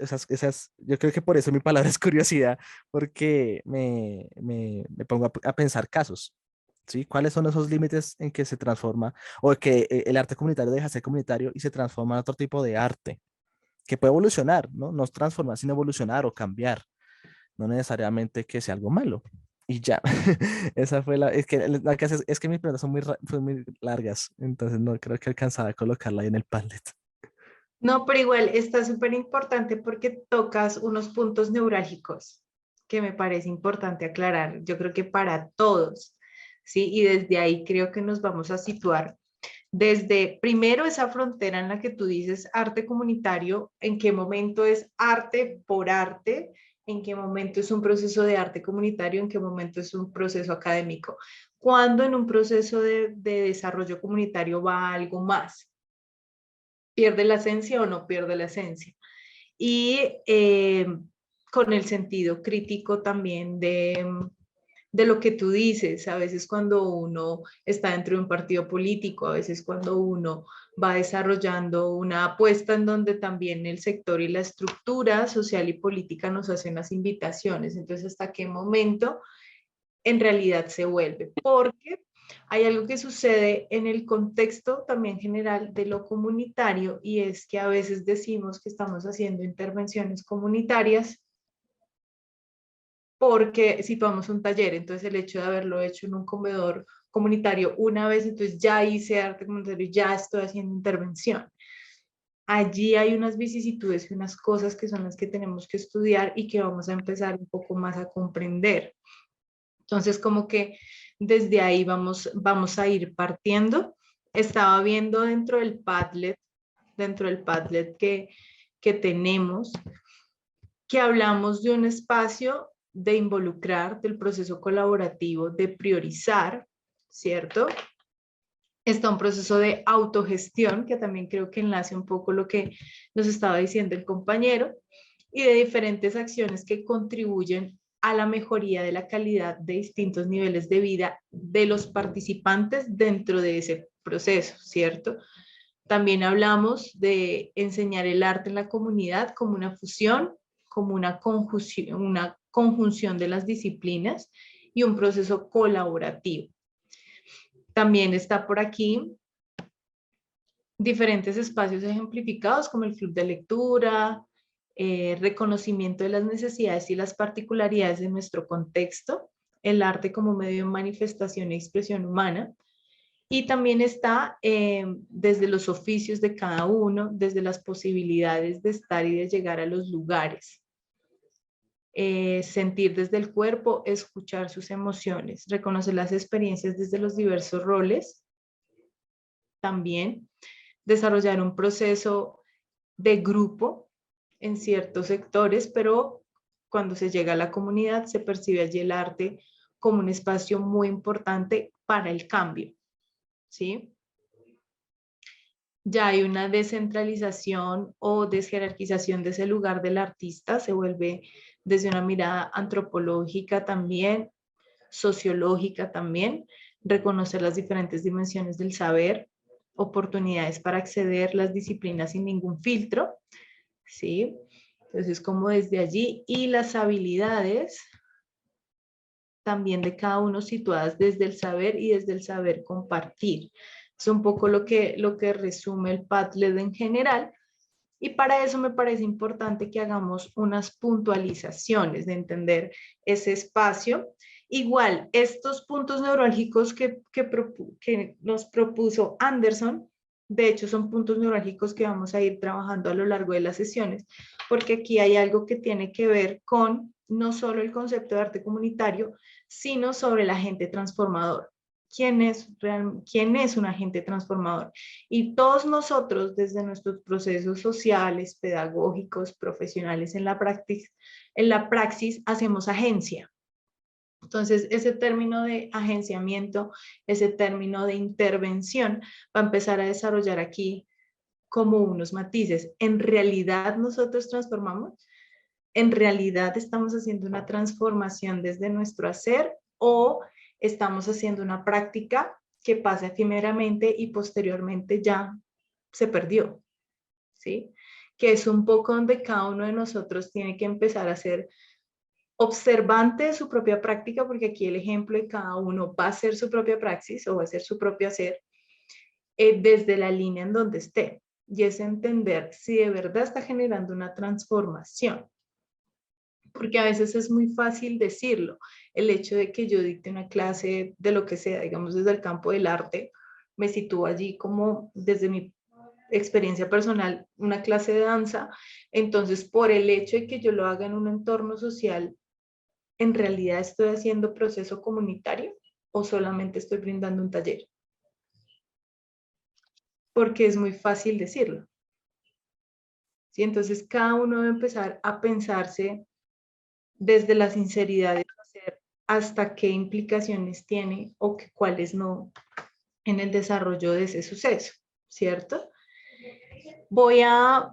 yo creo que por eso mi palabra es curiosidad, porque me pongo a pensar casos. ¿Sí? ¿Cuáles son esos límites en que se transforma o que el arte comunitario deja de ser comunitario y se transforma en otro tipo de arte que puede evolucionar, ¿no? No es transformar, sino evolucionar o cambiar, no necesariamente que sea algo malo. Y ya, esa fue es que mis preguntas son muy largas, entonces no creo que alcanzaba a colocarla ahí en el Padlet. No, pero igual está súper importante porque tocas unos puntos neurálgicos que me parece importante aclarar. Yo creo que para todos, ¿sí? Y desde ahí creo que nos vamos a situar. Desde primero esa frontera en la que tú dices arte comunitario, en qué momento es arte por arte, en qué momento es un proceso de arte comunitario, en qué momento es un proceso académico. Cuando en un proceso de desarrollo comunitario va algo más, pierde la esencia o no pierde la esencia. Y con el sentido crítico también de lo que tú dices, a veces cuando uno está dentro de un partido político, a veces cuando uno va desarrollando una apuesta en donde también el sector y la estructura social y política nos hacen las invitaciones. Entonces, ¿hasta qué momento en realidad se vuelve? Porque hay algo que sucede en el contexto también general de lo comunitario y es que a veces decimos que estamos haciendo intervenciones comunitarias porque situamos un taller, entonces el hecho de haberlo hecho en un comedor comunitario una vez, entonces ya hice arte comunitario, ya estoy haciendo intervención. Allí hay unas vicisitudes y unas cosas que son las que tenemos que estudiar y que vamos a empezar un poco más a comprender. Entonces, como que desde ahí vamos a ir partiendo. Estaba viendo dentro del Padlet que tenemos, que hablamos de un espacio de involucrar, del proceso colaborativo, de priorizar, ¿cierto? Está un proceso de autogestión, que también creo que enlace un poco lo que nos estaba diciendo el compañero, y de diferentes acciones que contribuyen a la mejoría de la calidad de distintos niveles de vida de los participantes dentro de ese proceso, ¿cierto? También hablamos de enseñar el arte en la comunidad como una fusión, como una conjunción de las disciplinas y un proceso colaborativo. También está por aquí diferentes espacios ejemplificados como el club de lectura, reconocimiento de las necesidades y las particularidades de nuestro contexto, el arte como medio de manifestación y expresión humana. Y también está desde los oficios de cada uno, desde las posibilidades de estar y de llegar a los lugares. Sentir desde el cuerpo, escuchar sus emociones, reconocer las experiencias desde los diversos roles. También desarrollar un proceso de grupo en ciertos sectores, pero cuando se llega a la comunidad se percibe allí el arte como un espacio muy importante para el cambio, ¿sí? Ya hay una descentralización o desjerarquización de ese lugar del artista, se vuelve desde una mirada antropológica también, sociológica también, reconocer las diferentes dimensiones del saber, oportunidades para acceder a las disciplinas sin ningún filtro, ¿sí? Entonces, como desde allí, y las habilidades también de cada uno situadas desde el saber y desde el saber compartir. Es un poco lo que resume el Padlet en general, y para eso me parece importante que hagamos unas puntualizaciones de entender ese espacio. Igual, estos puntos neurálgicos que nos propuso Anderson, de hecho son puntos neurálgicos que vamos a ir trabajando a lo largo de las sesiones, porque aquí hay algo que tiene que ver con no solo el concepto de arte comunitario, sino sobre el agente transformador. ¿Quién es un agente transformador? Y todos nosotros, desde nuestros procesos sociales, pedagógicos, profesionales en la praxis, hacemos agencia. Entonces, ese término de agenciamiento, ese término de intervención, va a empezar a desarrollar aquí como unos matices. ¿En realidad nosotros transformamos? ¿En realidad estamos haciendo una transformación desde nuestro hacer o estamos haciendo una práctica que pasa efímeramente y posteriormente ya se perdió? ¿Sí? Que es un poco donde cada uno de nosotros tiene que empezar a ser observante de su propia práctica, porque aquí el ejemplo de cada uno va a ser su propia praxis o va a ser su propio hacer desde la línea en donde esté. Y es entender si de verdad está generando una transformación. Porque a veces es muy fácil decirlo. El hecho de que yo dicte una clase de lo que sea, digamos desde el campo del arte, me sitúo allí como desde mi experiencia personal, una clase de danza. Entonces, por el hecho de que yo lo haga en un entorno social, ¿en realidad estoy haciendo proceso comunitario o solamente estoy brindando un taller? Porque es muy fácil decirlo. ¿Sí? Entonces, cada uno debe empezar a pensarse desde la sinceridad de hacer hasta qué implicaciones tiene o cuáles no en el desarrollo de ese suceso, ¿cierto? Voy a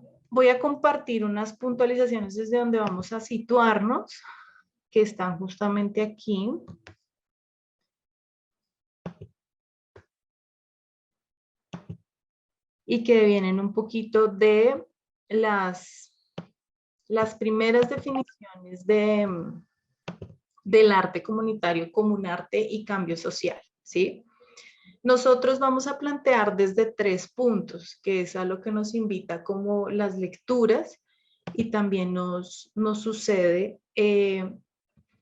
compartir unas puntualizaciones desde donde vamos a situarnos, que están justamente aquí. Y que vienen un poquito de las primeras definiciones del arte comunitario como un arte y cambio social, ¿sí? Nosotros vamos a plantear desde 3 puntos, que es a lo que nos invita como las lecturas y también nos sucede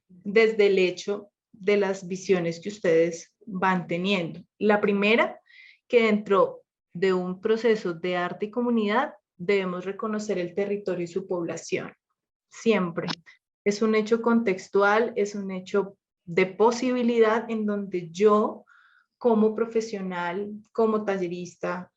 desde el hecho de las visiones que ustedes van teniendo. La primera, que dentro de un proceso de arte y comunidad debemos reconocer el territorio y su población. Siempre. Es un hecho contextual, es un hecho de posibilidad en donde yo, como profesional, como tallerista,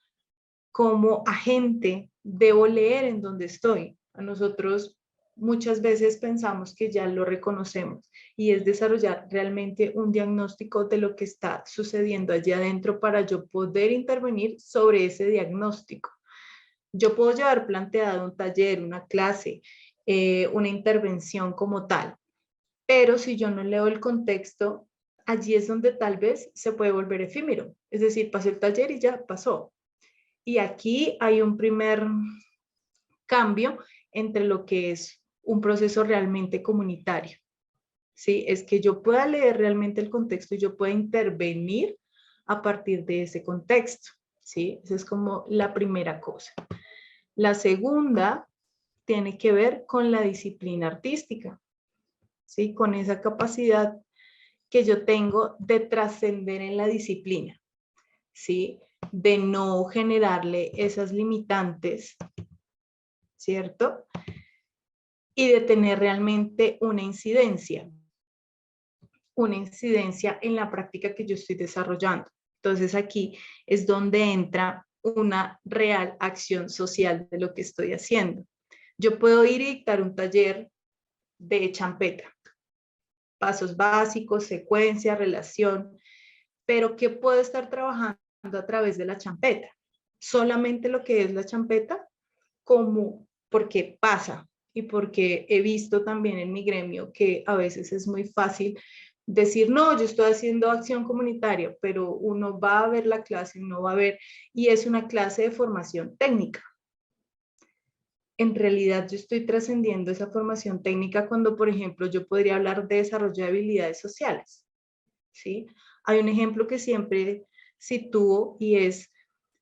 como agente, debo leer en donde estoy. A nosotros muchas veces pensamos que ya lo reconocemos y es desarrollar realmente un diagnóstico de lo que está sucediendo allí adentro para yo poder intervenir sobre ese diagnóstico. Yo puedo llevar planteado un taller, una clase, una intervención como tal, pero si yo no leo el contexto, allí es donde tal vez se puede volver efímero. Es decir, pasó el taller y ya pasó. Y aquí hay un primer cambio entre lo que es un proceso realmente comunitario. ¿Sí? Es que yo pueda leer realmente el contexto y yo pueda intervenir a partir de ese contexto. ¿Sí? Esa es como la primera cosa. La segunda tiene que ver con la disciplina artística, ¿sí? Con esa capacidad que yo tengo de trascender en la disciplina, ¿sí? De no generarle esas limitantes, ¿cierto? Y de tener realmente una incidencia en la práctica que yo estoy desarrollando. Entonces aquí es donde entra una real acción social de lo que estoy haciendo. Yo puedo ir y dictar un taller de champeta, pasos básicos, secuencia, relación, pero ¿qué puedo estar trabajando a través de la champeta? Solamente lo que es la champeta, como porque pasa y porque he visto también en mi gremio que a veces es muy fácil decir, no, yo estoy haciendo acción comunitaria, pero uno va a ver la clase, uno va a ver, y es una clase de formación técnica. En realidad yo estoy trascendiendo esa formación técnica cuando, por ejemplo, yo podría hablar de desarrollo de habilidades sociales, ¿sí? Hay un ejemplo que siempre sitúo y es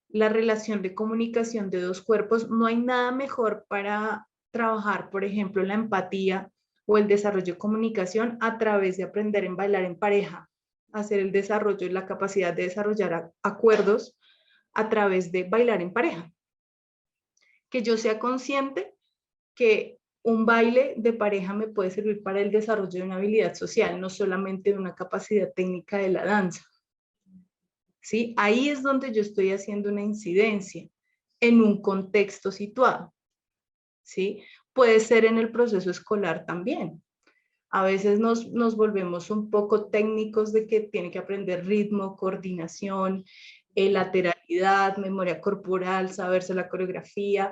la relación de comunicación de dos cuerpos. No hay nada mejor para trabajar, por ejemplo, la empatía o el desarrollo de comunicación a través de aprender en bailar en pareja, hacer el desarrollo y la capacidad de desarrollar acuerdos a través de bailar en pareja. Que yo sea consciente que un baile de pareja me puede servir para el desarrollo de una habilidad social, no solamente de una capacidad técnica de la danza. ¿Sí? Ahí es donde yo estoy haciendo una incidencia en un contexto situado. ¿Sí? Puede ser en el proceso escolar también. A veces nos volvemos un poco técnicos de que tiene que aprender ritmo, coordinación, lateralidad, memoria corporal, saberse la coreografía,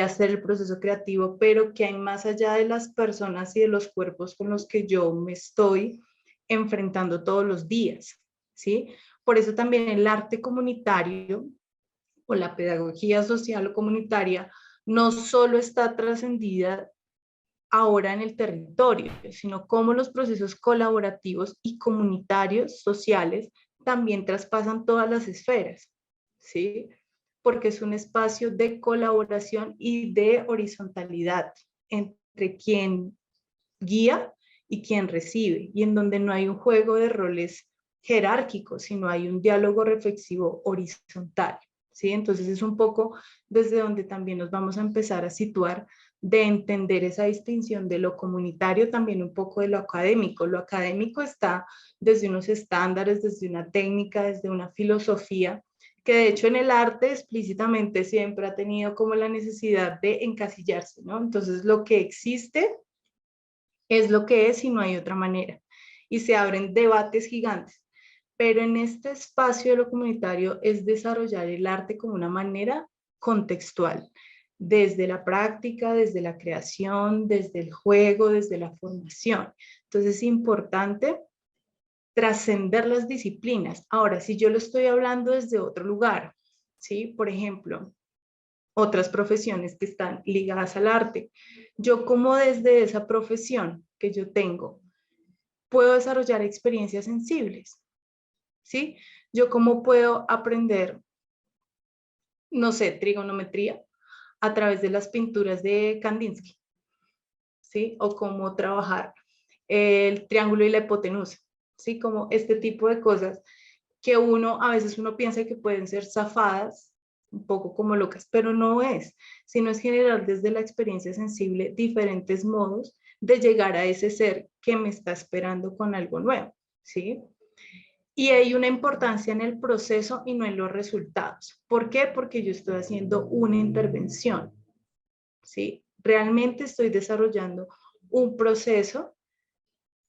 hacer el proceso creativo, pero que hay más allá de las personas y de los cuerpos con los que yo me estoy enfrentando todos los días, ¿sí? Por eso también el arte comunitario o la pedagogía social o comunitaria no solo está trascendida ahora en el territorio, sino cómo los procesos colaborativos y comunitarios sociales también traspasan todas las esferas, ¿sí? Porque es un espacio de colaboración y de horizontalidad entre quien guía y quien recibe, y en donde no hay un juego de roles jerárquicos, sino hay un diálogo reflexivo horizontal, ¿sí? Entonces es un poco desde donde también nos vamos a empezar a situar de entender esa distinción de lo comunitario, también un poco de lo académico. Lo académico está desde unos estándares, desde una técnica, desde una filosofía, que de hecho en el arte explícitamente siempre ha tenido como la necesidad de encasillarse, ¿no? Entonces lo que existe es lo que es y no hay otra manera. Y se abren debates gigantes. Pero en este espacio de lo comunitario es desarrollar el arte como una manera contextual, desde la práctica, desde la creación, desde el juego, desde la formación. Entonces es importante trascender las disciplinas. Ahora, si yo lo estoy hablando desde otro lugar, ¿sí? Por ejemplo, otras profesiones que están ligadas al arte. Yo como desde esa profesión que yo tengo, puedo desarrollar experiencias sensibles, ¿sí? Yo cómo puedo aprender, no sé, trigonometría a través de las pinturas de Kandinsky, ¿sí? O cómo trabajar el triángulo y la hipotenusa, ¿sí? Como este tipo de cosas que a veces uno piensa que pueden ser zafadas, un poco como locas, pero no es, sino es generar desde la experiencia sensible diferentes modos de llegar a ese ser que me está esperando con algo nuevo, ¿sí? Y hay una importancia en el proceso y no en los resultados. ¿Por qué? Porque yo estoy haciendo una intervención, ¿sí? Realmente estoy desarrollando un proceso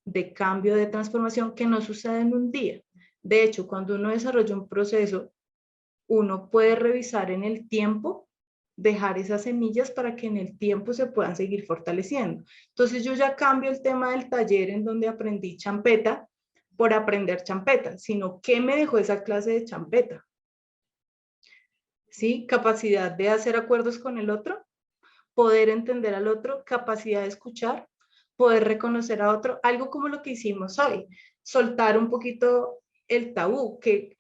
de cambio, de transformación que no sucede en un día. De hecho, cuando uno desarrolla un proceso, uno puede revisar en el tiempo, dejar esas semillas para que en el tiempo se puedan seguir fortaleciendo. Entonces yo ya cambio el tema del taller en donde aprendí champeta por aprender champeta, sino ¿qué me dejó esa clase de champeta? ¿Sí? Capacidad de hacer acuerdos con el otro, poder entender al otro, capacidad de escuchar, poder reconocer a otro, algo como lo que hicimos hoy, soltar un poquito el tabú, ¿qué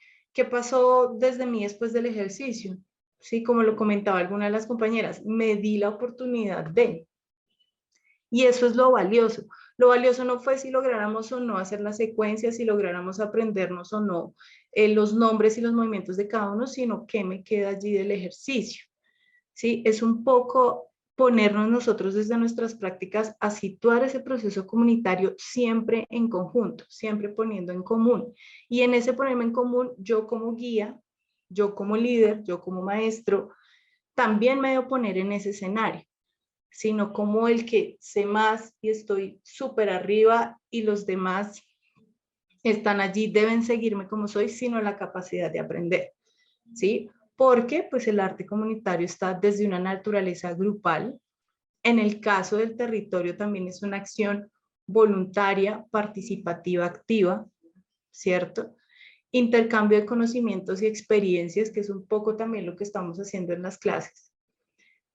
pasó desde mí después del ejercicio? Sí, como lo comentaba alguna de las compañeras, me di la oportunidad de, y eso es lo valioso. Lo valioso no fue si lográramos o no hacer la secuencia, si lográramos aprendernos o no los nombres y los movimientos de cada uno, sino qué me queda allí del ejercicio. ¿Sí? Es un poco ponernos nosotros desde nuestras prácticas a situar ese proceso comunitario siempre en conjunto, siempre poniendo en común. Y en ese ponerme en común, yo como guía, yo como líder, yo como maestro, también me debo poner en ese escenario, sino como el que sé más y estoy súper arriba y los demás están allí, deben seguirme como soy, sino la capacidad de aprender, ¿sí? Porque pues el arte comunitario está desde una naturaleza grupal. En el caso del territorio también es una acción voluntaria, participativa, activa, ¿cierto? Intercambio de conocimientos y experiencias, que es un poco también lo que estamos haciendo en las clases.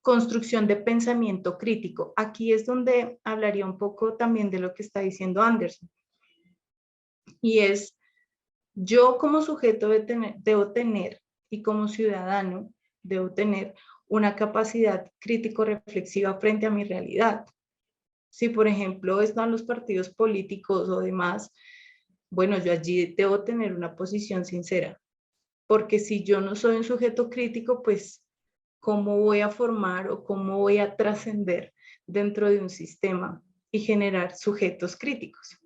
Construcción de pensamiento crítico. Aquí es donde hablaría un poco también de lo que está diciendo Anderson. Y es, yo como sujeto debo tener, y como ciudadano debo tener una capacidad crítico-reflexiva frente a mi realidad. Si, por ejemplo, están los partidos políticos o demás, bueno, yo allí debo tener una posición sincera, porque si yo no soy un sujeto crítico, pues, ¿cómo voy a formar o cómo voy a trascender dentro de un sistema y generar sujetos críticos?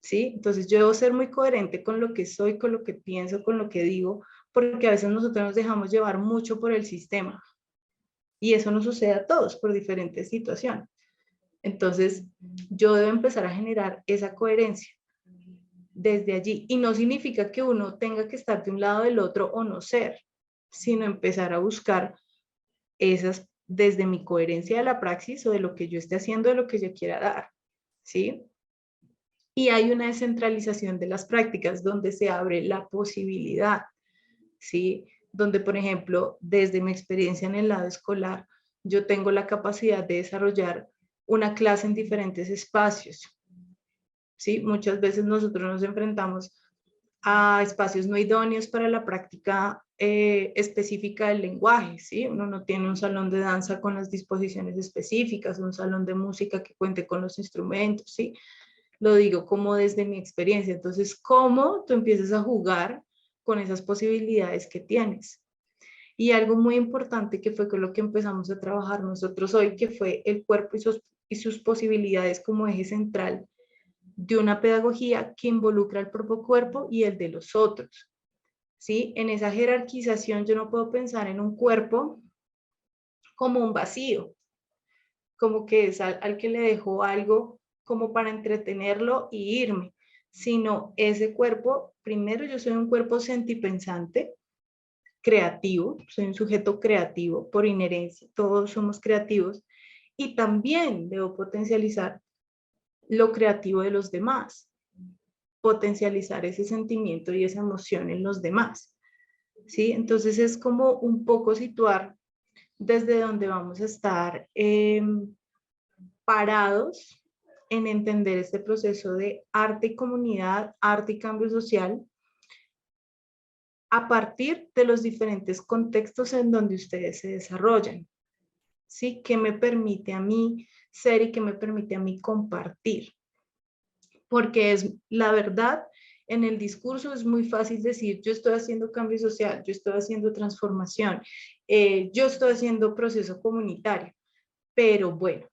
¿Sí? Entonces yo debo ser muy coherente con lo que soy, con lo que pienso, con lo que digo, porque a veces nosotros nos dejamos llevar mucho por el sistema y eso nos sucede a todos por diferentes situaciones. Entonces yo debo empezar a generar esa coherencia desde allí y no significa que uno tenga que estar de un lado del otro o no ser, sino empezar a buscar esas desde mi coherencia de la praxis o de lo que yo esté haciendo, de lo que yo quiera dar, ¿sí? Y hay una descentralización de las prácticas donde se abre la posibilidad, ¿sí? Donde, por ejemplo, desde mi experiencia en el lado escolar, yo tengo la capacidad de desarrollar una clase en diferentes espacios, ¿sí? Muchas veces nosotros nos enfrentamos a espacios no idóneos para la práctica específica del lenguaje, ¿sí? Uno no tiene un salón de danza con las disposiciones específicas, un salón de música que cuente con los instrumentos, ¿sí? Lo digo como desde mi experiencia. Entonces, ¿cómo tú empiezas a jugar con esas posibilidades que tienes? Y algo muy importante que fue con lo que empezamos a trabajar nosotros hoy, que fue el cuerpo y sus posibilidades como eje central de una pedagogía que involucra el propio cuerpo y el de los otros. ¿Sí? En esa jerarquización yo no puedo pensar en un cuerpo como un vacío, como que es al que le dejo algo como para entretenerlo y irme, sino ese cuerpo, primero yo soy un cuerpo sentipensante, creativo, soy un sujeto creativo por inherencia, todos somos creativos, y también debo potencializar lo creativo de los demás, potencializar ese sentimiento y esa emoción en los demás, ¿sí? Entonces es como un poco situar desde donde vamos a estar parados en entender este proceso de arte y comunidad, arte y cambio social, a partir de los diferentes contextos en donde ustedes se desarrollan, ¿sí? ¿Qué me permite a mí ser y qué me permite a mí compartir? Porque es la verdad, en el discurso es muy fácil decir, yo estoy haciendo cambio social, yo estoy haciendo transformación, yo estoy haciendo proceso comunitario, pero bueno,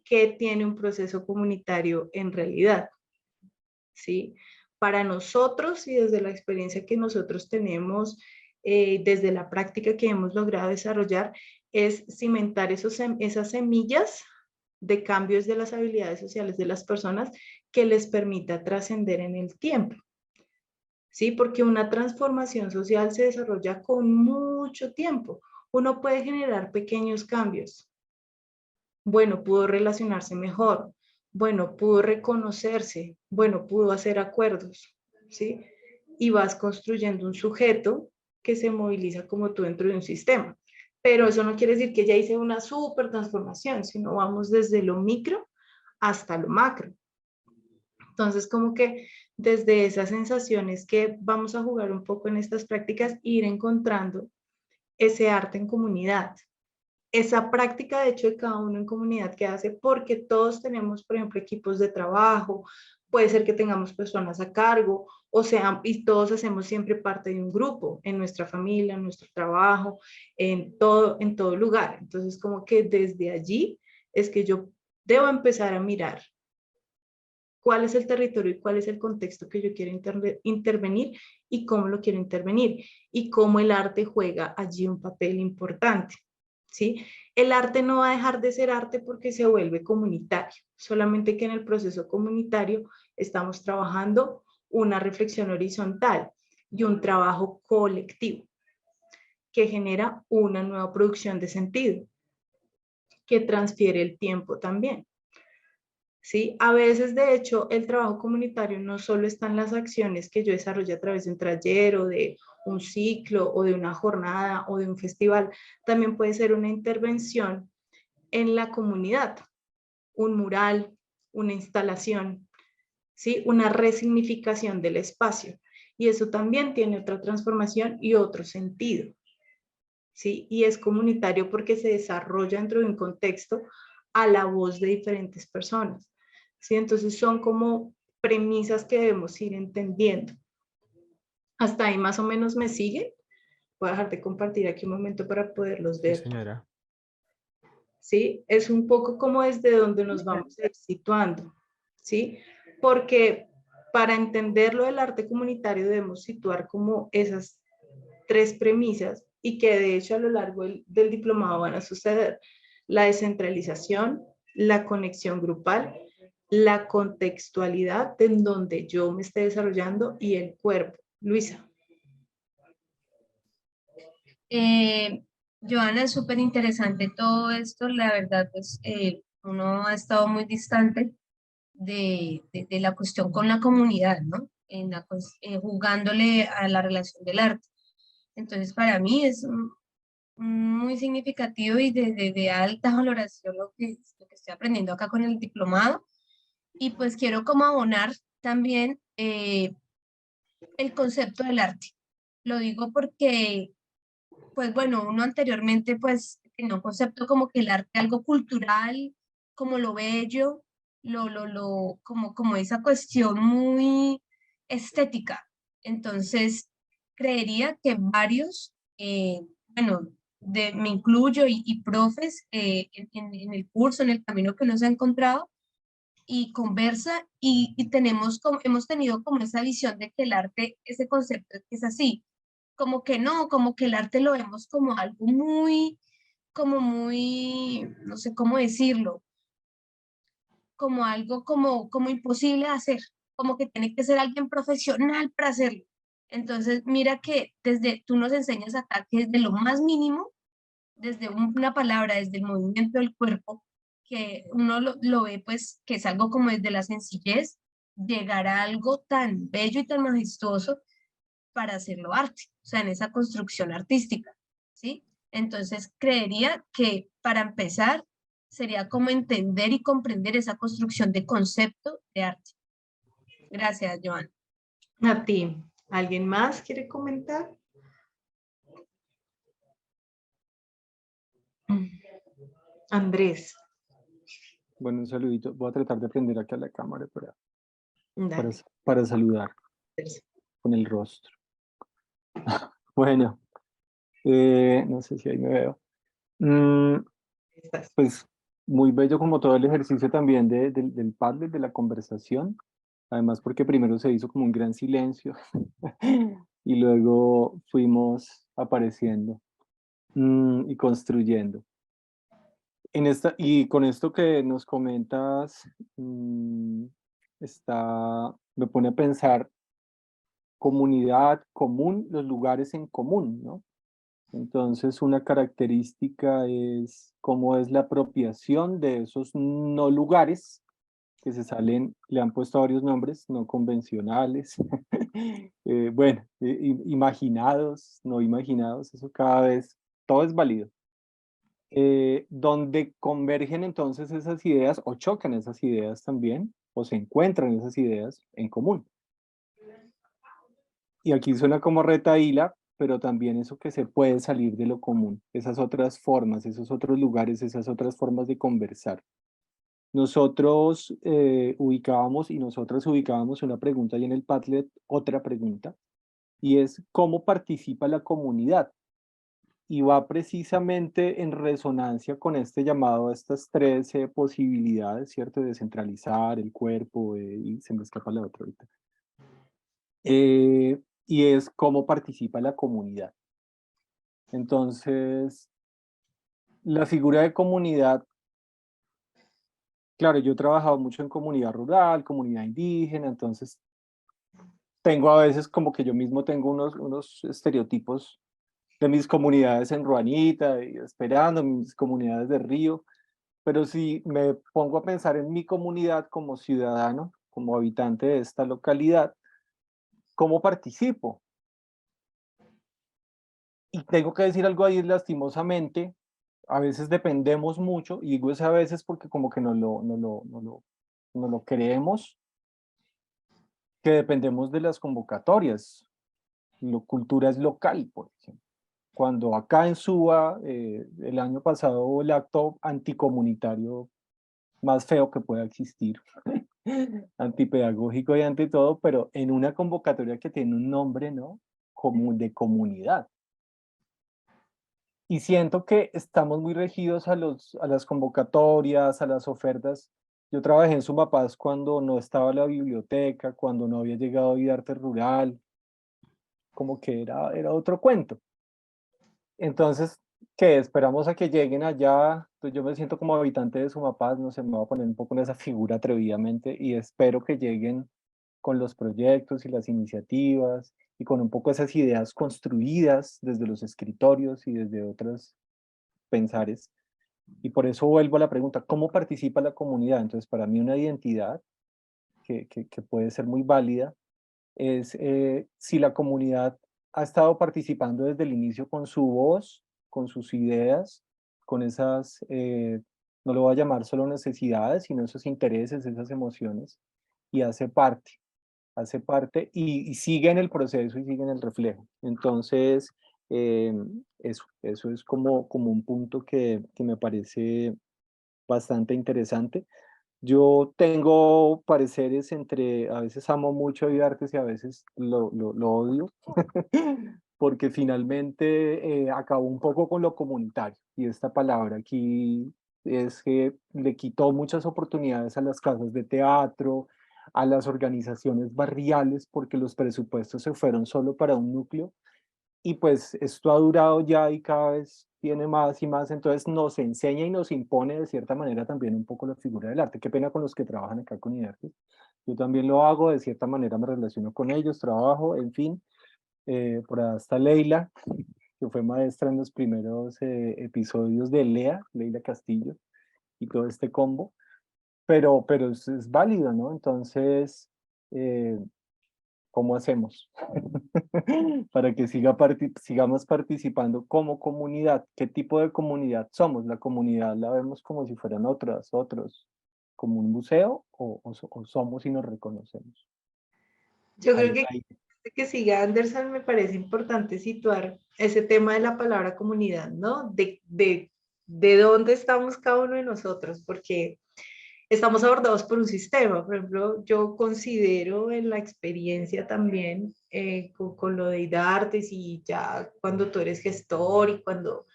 ¿qué tiene un proceso comunitario en realidad? ¿Sí? Para nosotros y desde la experiencia que nosotros tenemos, desde la práctica que hemos logrado desarrollar, es cimentar esas semillas de cambios de las habilidades sociales de las personas que les permita trascender en el tiempo. ¿Sí? Porque una transformación social se desarrolla con mucho tiempo. Uno puede generar pequeños cambios. Bueno, pudo relacionarse mejor. Bueno, pudo reconocerse. Bueno, pudo hacer acuerdos. ¿Sí? Y vas construyendo un sujeto que se moviliza como tú dentro de un sistema. Pero eso no quiere decir que ya hice una súper transformación, sino vamos desde lo micro hasta lo macro. Entonces, como que desde esas sensaciones que vamos a jugar un poco en estas prácticas, ir encontrando ese arte en comunidad. Esa práctica, de hecho, de cada uno en comunidad que hace, porque todos tenemos, por ejemplo, equipos de trabajo, puede ser que tengamos personas a cargo, o sea, y todos hacemos siempre parte de un grupo, en nuestra familia, en nuestro trabajo, en todo lugar. Entonces, como que desde allí es que yo debo empezar a mirar cuál es el territorio y cuál es el contexto que yo quiero intervenir y cómo lo quiero intervenir y cómo el arte juega allí un papel importante, ¿sí? El arte no va a dejar de ser arte porque se vuelve comunitario, solamente que en el proceso comunitario estamos trabajando una reflexión horizontal y un trabajo colectivo que genera una nueva producción de sentido, que transfiere el tiempo también. ¿sí? A veces, de hecho, el trabajo comunitario no solo está en las acciones que yo desarrollo a través de un taller o de un ciclo o de una jornada o de un festival, también puede ser una intervención en la comunidad, un mural, una instalación, ¿sí? Una resignificación del espacio. Y eso también tiene otra transformación y otro sentido, ¿sí? Y es comunitario porque se desarrolla dentro de un contexto a la voz de diferentes personas, ¿sí? Entonces son como premisas que debemos ir entendiendo. Hasta ahí más o menos me sigue. Voy a dejar de compartir aquí un momento para poderlos Sí, ver. señora. ¿Sí? Es un poco como desde donde nos vamos a ir situando, ¿sí? Porque para entender lo del arte comunitario debemos situar como esas tres premisas y que de hecho a lo largo del diplomado van a suceder: la descentralización, la conexión grupal, la contextualidad en donde yo me esté desarrollando y el cuerpo. Luisa. Joana, es súper interesante todo esto. La verdad, pues uno ha estado muy distante de la cuestión con la comunidad, ¿no? Jugándole a la relación del arte. Entonces, para mí es muy significativo y de alta valoración lo que estoy aprendiendo acá con el diplomado. Y pues quiero como abonar también el concepto del arte. Lo digo porque, pues bueno, uno anteriormente pues tenía un concepto como que el arte algo cultural, como lo bello, como esa cuestión muy estética. Entonces, creería que varios, bueno, me incluyo y profes en el curso, en el camino que nos ha encontrado, y conversa y hemos tenido como esa visión de que el arte, ese concepto es así, como que no, como que el arte lo vemos como algo muy, no sé cómo decirlo, como algo como imposible de hacer, como que tiene que ser alguien profesional para hacerlo. Entonces, mira que tú nos enseñas acá que desde lo más mínimo, desde una palabra, desde el movimiento del cuerpo, que uno lo ve pues que es algo como desde la sencillez, llegar a algo tan bello y tan majestuoso para hacerlo arte, o sea, en esa construcción artística, ¿sí? Entonces, creería que para empezar sería como entender y comprender esa construcción de concepto de arte. Gracias, Joan. A ti. ¿Alguien más quiere comentar? Andrés. Bueno, un saludito. Voy a tratar de prender aquí a la cámara para, Dale. para saludar con el rostro. Bueno, no sé si ahí me veo. Pues muy bello como todo el ejercicio también del Padlet, de la conversación. Además porque primero se hizo como un gran silencio y luego fuimos apareciendo y construyendo. Y con esto que nos comentas, me pone a pensar comunidad común, los lugares en común, ¿no? Entonces, una característica es cómo es la apropiación de esos no lugares que le han puesto varios nombres, no convencionales, bueno, imaginados, no imaginados, eso cada vez, todo es válido. Donde convergen entonces esas ideas o chocan esas ideas también, o se encuentran esas ideas en común. Y aquí suena como retahíla, pero también eso que se puede salir de lo común, esas otras formas, esos otros lugares, esas otras formas de conversar. Nosotros ubicábamos y nosotras ubicábamos una pregunta y en el Padlet otra pregunta, y es ¿cómo participa la comunidad? Y va precisamente en resonancia con este llamado a estas tres posibilidades, ¿cierto? De descentralizar el cuerpo, y se me escapa la otra ahorita. Y es cómo participa la comunidad. Entonces, la figura de comunidad, claro, yo he trabajado mucho en comunidad rural, comunidad indígena, entonces tengo a veces como que yo mismo tengo unos estereotipos de mis comunidades en Ruanita, y Esperando, mis comunidades de Río, pero si me pongo a pensar en mi comunidad como ciudadano, como habitante de esta localidad, ¿cómo participo? Y tengo que decir algo ahí lastimosamente, a veces dependemos mucho, y digo es a veces porque como que no lo creemos, que dependemos de las convocatorias. Cultura es local, por ejemplo. Cuando acá en Suba, el año pasado hubo el acto anticomunitario más feo que pueda existir, antipedagógico y ante todo, pero en una convocatoria que tiene un nombre, ¿no? Como de comunidad. Y siento que estamos muy regidos a las convocatorias, a las ofertas. Yo trabajé en Sumapaz cuando no estaba la biblioteca, cuando no había llegado Arte Rural, como que era otro cuento. Entonces, ¿qué? Esperamos a que lleguen allá. Pues yo me siento como habitante de Sumapaz, no sé, me voy a poner un poco en esa figura atrevidamente y espero que lleguen con los proyectos y las iniciativas y con un poco esas ideas construidas desde los escritorios y desde otros pensares. Y por eso vuelvo a la pregunta, ¿cómo participa la comunidad? Entonces, para mí una identidad que puede ser muy válida es si la comunidad ha estado participando desde el inicio con su voz, con sus ideas, con esas, no lo voy a llamar solo necesidades, sino esos intereses, esas emociones, y hace parte y sigue en el proceso y sigue en el reflejo. Entonces, eso es como un punto que me parece bastante interesante. Yo tengo pareceres entre, a veces amo mucho a Artes y a veces lo odio, porque finalmente acabó un poco con lo comunitario. Y esta palabra aquí es que le quitó muchas oportunidades a las casas de teatro, a las organizaciones barriales, porque los presupuestos se fueron solo para un núcleo y pues esto ha durado ya y cada vez tiene más y más, entonces nos enseña y nos impone de cierta manera también un poco la figura del arte. Qué pena con los que trabajan acá con IDARTES. Yo también lo hago, de cierta manera me relaciono con ellos, trabajo, en fin. Por ahí está Leila, que fue maestra en los primeros episodios de Leila Castillo, y todo este combo, pero es válido, ¿no? Entonces, eh, ¿cómo hacemos? Para que sigamos participando como comunidad. ¿Qué tipo de comunidad somos? La comunidad la vemos como si fueran otros, como un museo, o somos y nos reconocemos. Yo creo Ahí, que ahí. que siga Anderson, me parece importante situar ese tema de la palabra comunidad, ¿no? De dónde estamos cada uno de nosotros, porque estamos abordados por un sistema. Por ejemplo, yo considero en la experiencia también con lo de IDARTES y ya cuando tú eres gestor y cuando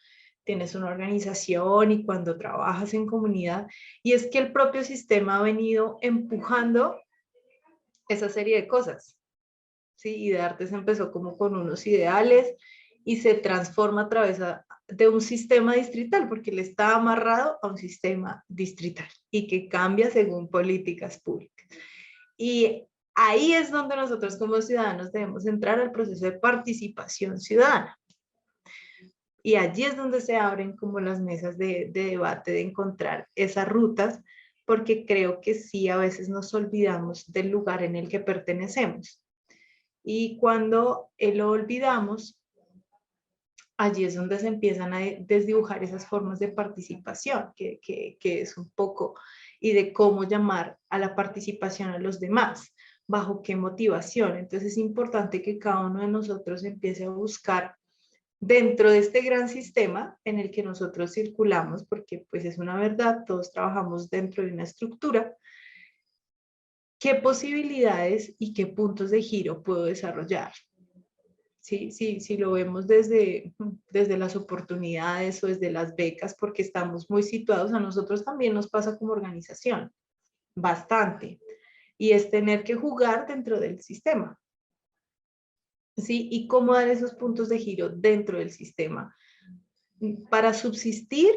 tienes una organización y cuando trabajas en comunidad, y es que el propio sistema ha venido empujando esa serie de cosas. ¿Sí? Y de Artes empezó como con unos ideales y se transforma a través de un sistema distrital, porque él está amarrado a un sistema distrital y que cambia según políticas públicas. Y ahí es donde nosotros como ciudadanos debemos entrar al proceso de participación ciudadana. Y allí es donde se abren como las mesas de debate, de encontrar esas rutas, porque creo que sí, a veces nos olvidamos del lugar en el que pertenecemos. Y cuando lo olvidamos, allí es donde se empiezan a desdibujar esas formas de participación, que es un poco, y de cómo llamar a la participación a los demás, bajo qué motivación. Entonces es importante que cada uno de nosotros empiece a buscar dentro de este gran sistema en el que nosotros circulamos, porque pues es una verdad, todos trabajamos dentro de una estructura, qué posibilidades y qué puntos de giro puedo desarrollar. Sí, lo vemos desde las oportunidades o desde las becas, porque estamos muy situados, a nosotros también nos pasa como organización, bastante, y es tener que jugar dentro del sistema, ¿sí? Y cómo dar esos puntos de giro dentro del sistema para subsistir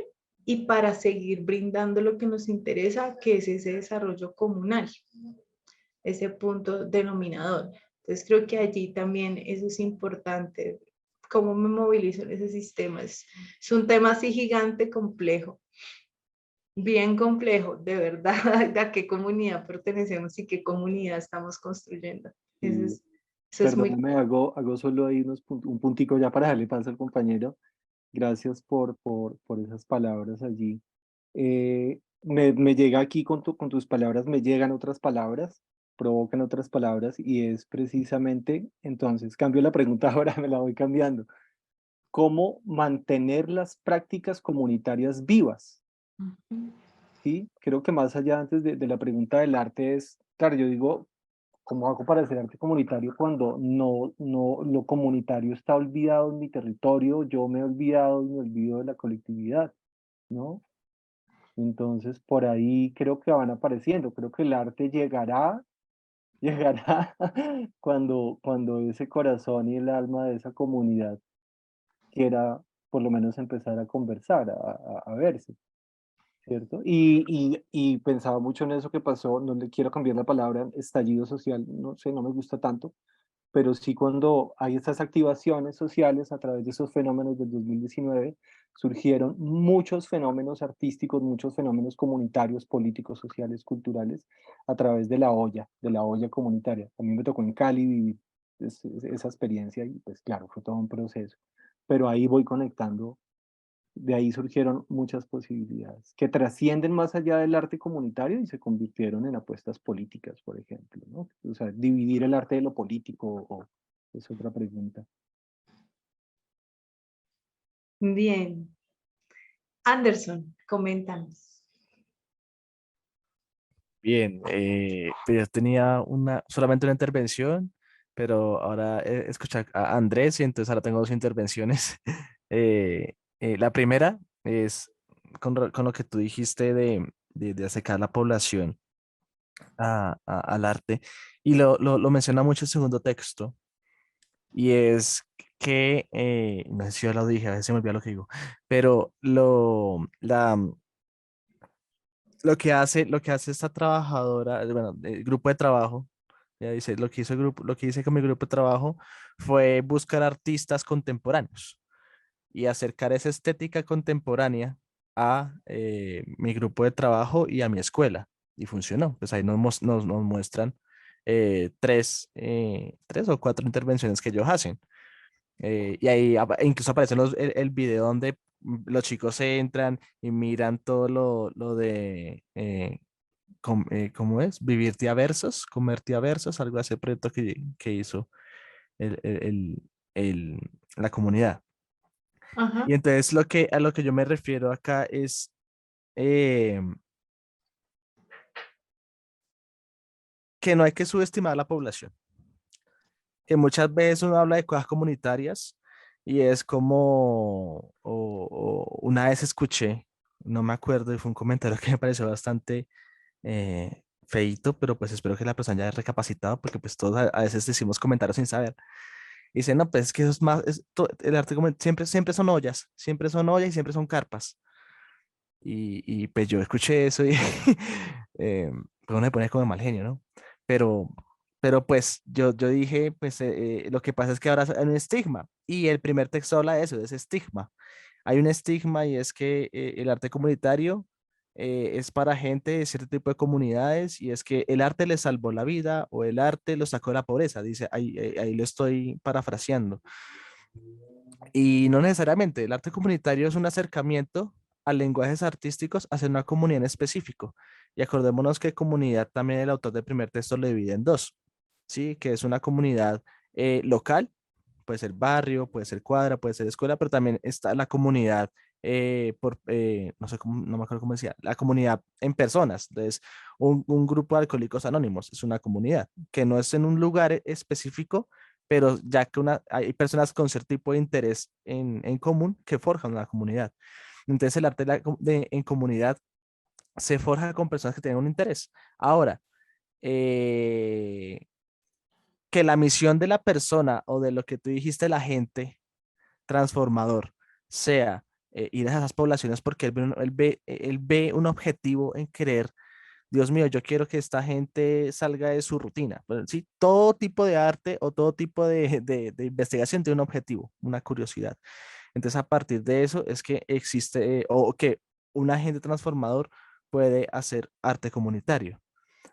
y para seguir brindando lo que nos interesa, que es ese desarrollo comunal, ese punto denominador. Entonces creo que allí también eso es importante, cómo me movilizo en ese sistema. Es un tema así gigante, complejo. bien complejo, de verdad, a qué comunidad pertenecemos y qué comunidad estamos construyendo. Eso Y es, eso es muy... perdóname, hago solo ahí un puntico ya para darle paso al compañero. Gracias por esas palabras allí. Me llega aquí con tus palabras, me llegan otras palabras, provocan otras palabras y es precisamente, entonces, cambio la pregunta ahora, me la voy cambiando. ¿Cómo mantener las prácticas comunitarias vivas? ¿Sí? Creo que más allá antes de la pregunta del arte es, claro, yo digo, ¿cómo hago para hacer arte comunitario cuando no lo comunitario está olvidado en mi territorio? Yo me he olvidado y me olvido de la colectividad, ¿no? Entonces, por ahí creo que van apareciendo. Creo que el arte llegará, llegará cuando ese corazón y el alma de esa comunidad quiera por lo menos empezar a conversar, a verse, ¿cierto? Y pensaba mucho en eso que pasó, no le quiero cambiar la palabra, estallido social, no sé, no me gusta tanto, pero sí cuando hay estas activaciones sociales a través de esos fenómenos del 2019, surgieron muchos fenómenos artísticos, muchos fenómenos comunitarios, políticos, sociales, culturales, a través de la olla comunitaria. A mí me tocó en Cali vivir esa experiencia y pues claro, fue todo un proceso. Pero ahí voy conectando, de ahí surgieron muchas posibilidades que trascienden más allá del arte comunitario y se convirtieron en apuestas políticas, por ejemplo, ¿no? O sea, dividir el arte de lo político es otra pregunta. Bien. Anderson, coméntanos. Bien, pues yo tenía solamente una intervención, pero ahora escuché a Andrés y entonces ahora tengo dos intervenciones. La primera es con lo que tú dijiste de acercar la población al arte y lo menciona mucho el segundo texto y es que, no sé si yo lo dije, a veces se me olvida lo que digo, pero lo que hace esta trabajadora, bueno, el grupo de trabajo, ya dice, lo que hizo el grupo, lo que hice con mi grupo de trabajo fue buscar artistas contemporáneos y acercar esa estética contemporánea a mi grupo de trabajo y a mi escuela. Y funcionó. Pues ahí nos muestran tres o cuatro intervenciones que ellos hacen. Y ahí incluso aparece el video donde los chicos entran y miran todo lo de, ¿cómo es? Vivir versos, comer versos, algo así, el proyecto que hizo el, el- el- la comunidad. Ajá. Y entonces a lo que yo me refiero acá es eh, que no hay que subestimar la población, que muchas veces uno habla de cosas comunitarias y es como, una vez escuché, no me acuerdo, y fue un comentario que me pareció bastante feíto, pero pues espero que la persona haya recapacitado porque pues todos a veces decimos comentarios sin saber. Y dice, no, pues es que eso es más, el arte siempre siempre son ollas y siempre son carpas. Y pues yo escuché eso y pues uno se pone como de mal genio, ¿no? Pero, pero pues yo dije, pues lo que pasa es que ahora hay un estigma y el primer texto habla de eso, de ese estigma. Hay un estigma y es que el arte comunitario es para gente de cierto tipo de comunidades y es que el arte les salvó la vida o el arte los sacó de la pobreza, dice, ahí lo estoy parafraseando. Y no necesariamente, el arte comunitario es un acercamiento a lenguajes artísticos hacia una comunidad en específico. Y acordémonos que comunidad también el autor del primer texto lo divide en dos, ¿sí? Que es una comunidad local, puede ser barrio, puede ser cuadra, puede ser escuela, pero también está la comunidad no sé cómo, no me acuerdo cómo decía, la comunidad en personas. Entonces, un grupo de alcohólicos anónimos es una comunidad que no es en un lugar específico, pero ya que hay personas con cierto tipo de interés en común que forjan una comunidad. Entonces, el arte en comunidad se forja con personas que tienen un interés. Ahora, eh, que la misión de la persona o de lo que tú dijiste, la gente transformador, sea ir a esas poblaciones porque él ve un objetivo en querer, Dios mío, yo quiero que esta gente salga de su rutina. Bueno, sí, todo tipo de arte o todo tipo de investigación tiene un objetivo, una curiosidad. Entonces, a partir de eso es que existe, o que un agente transformador puede hacer arte comunitario.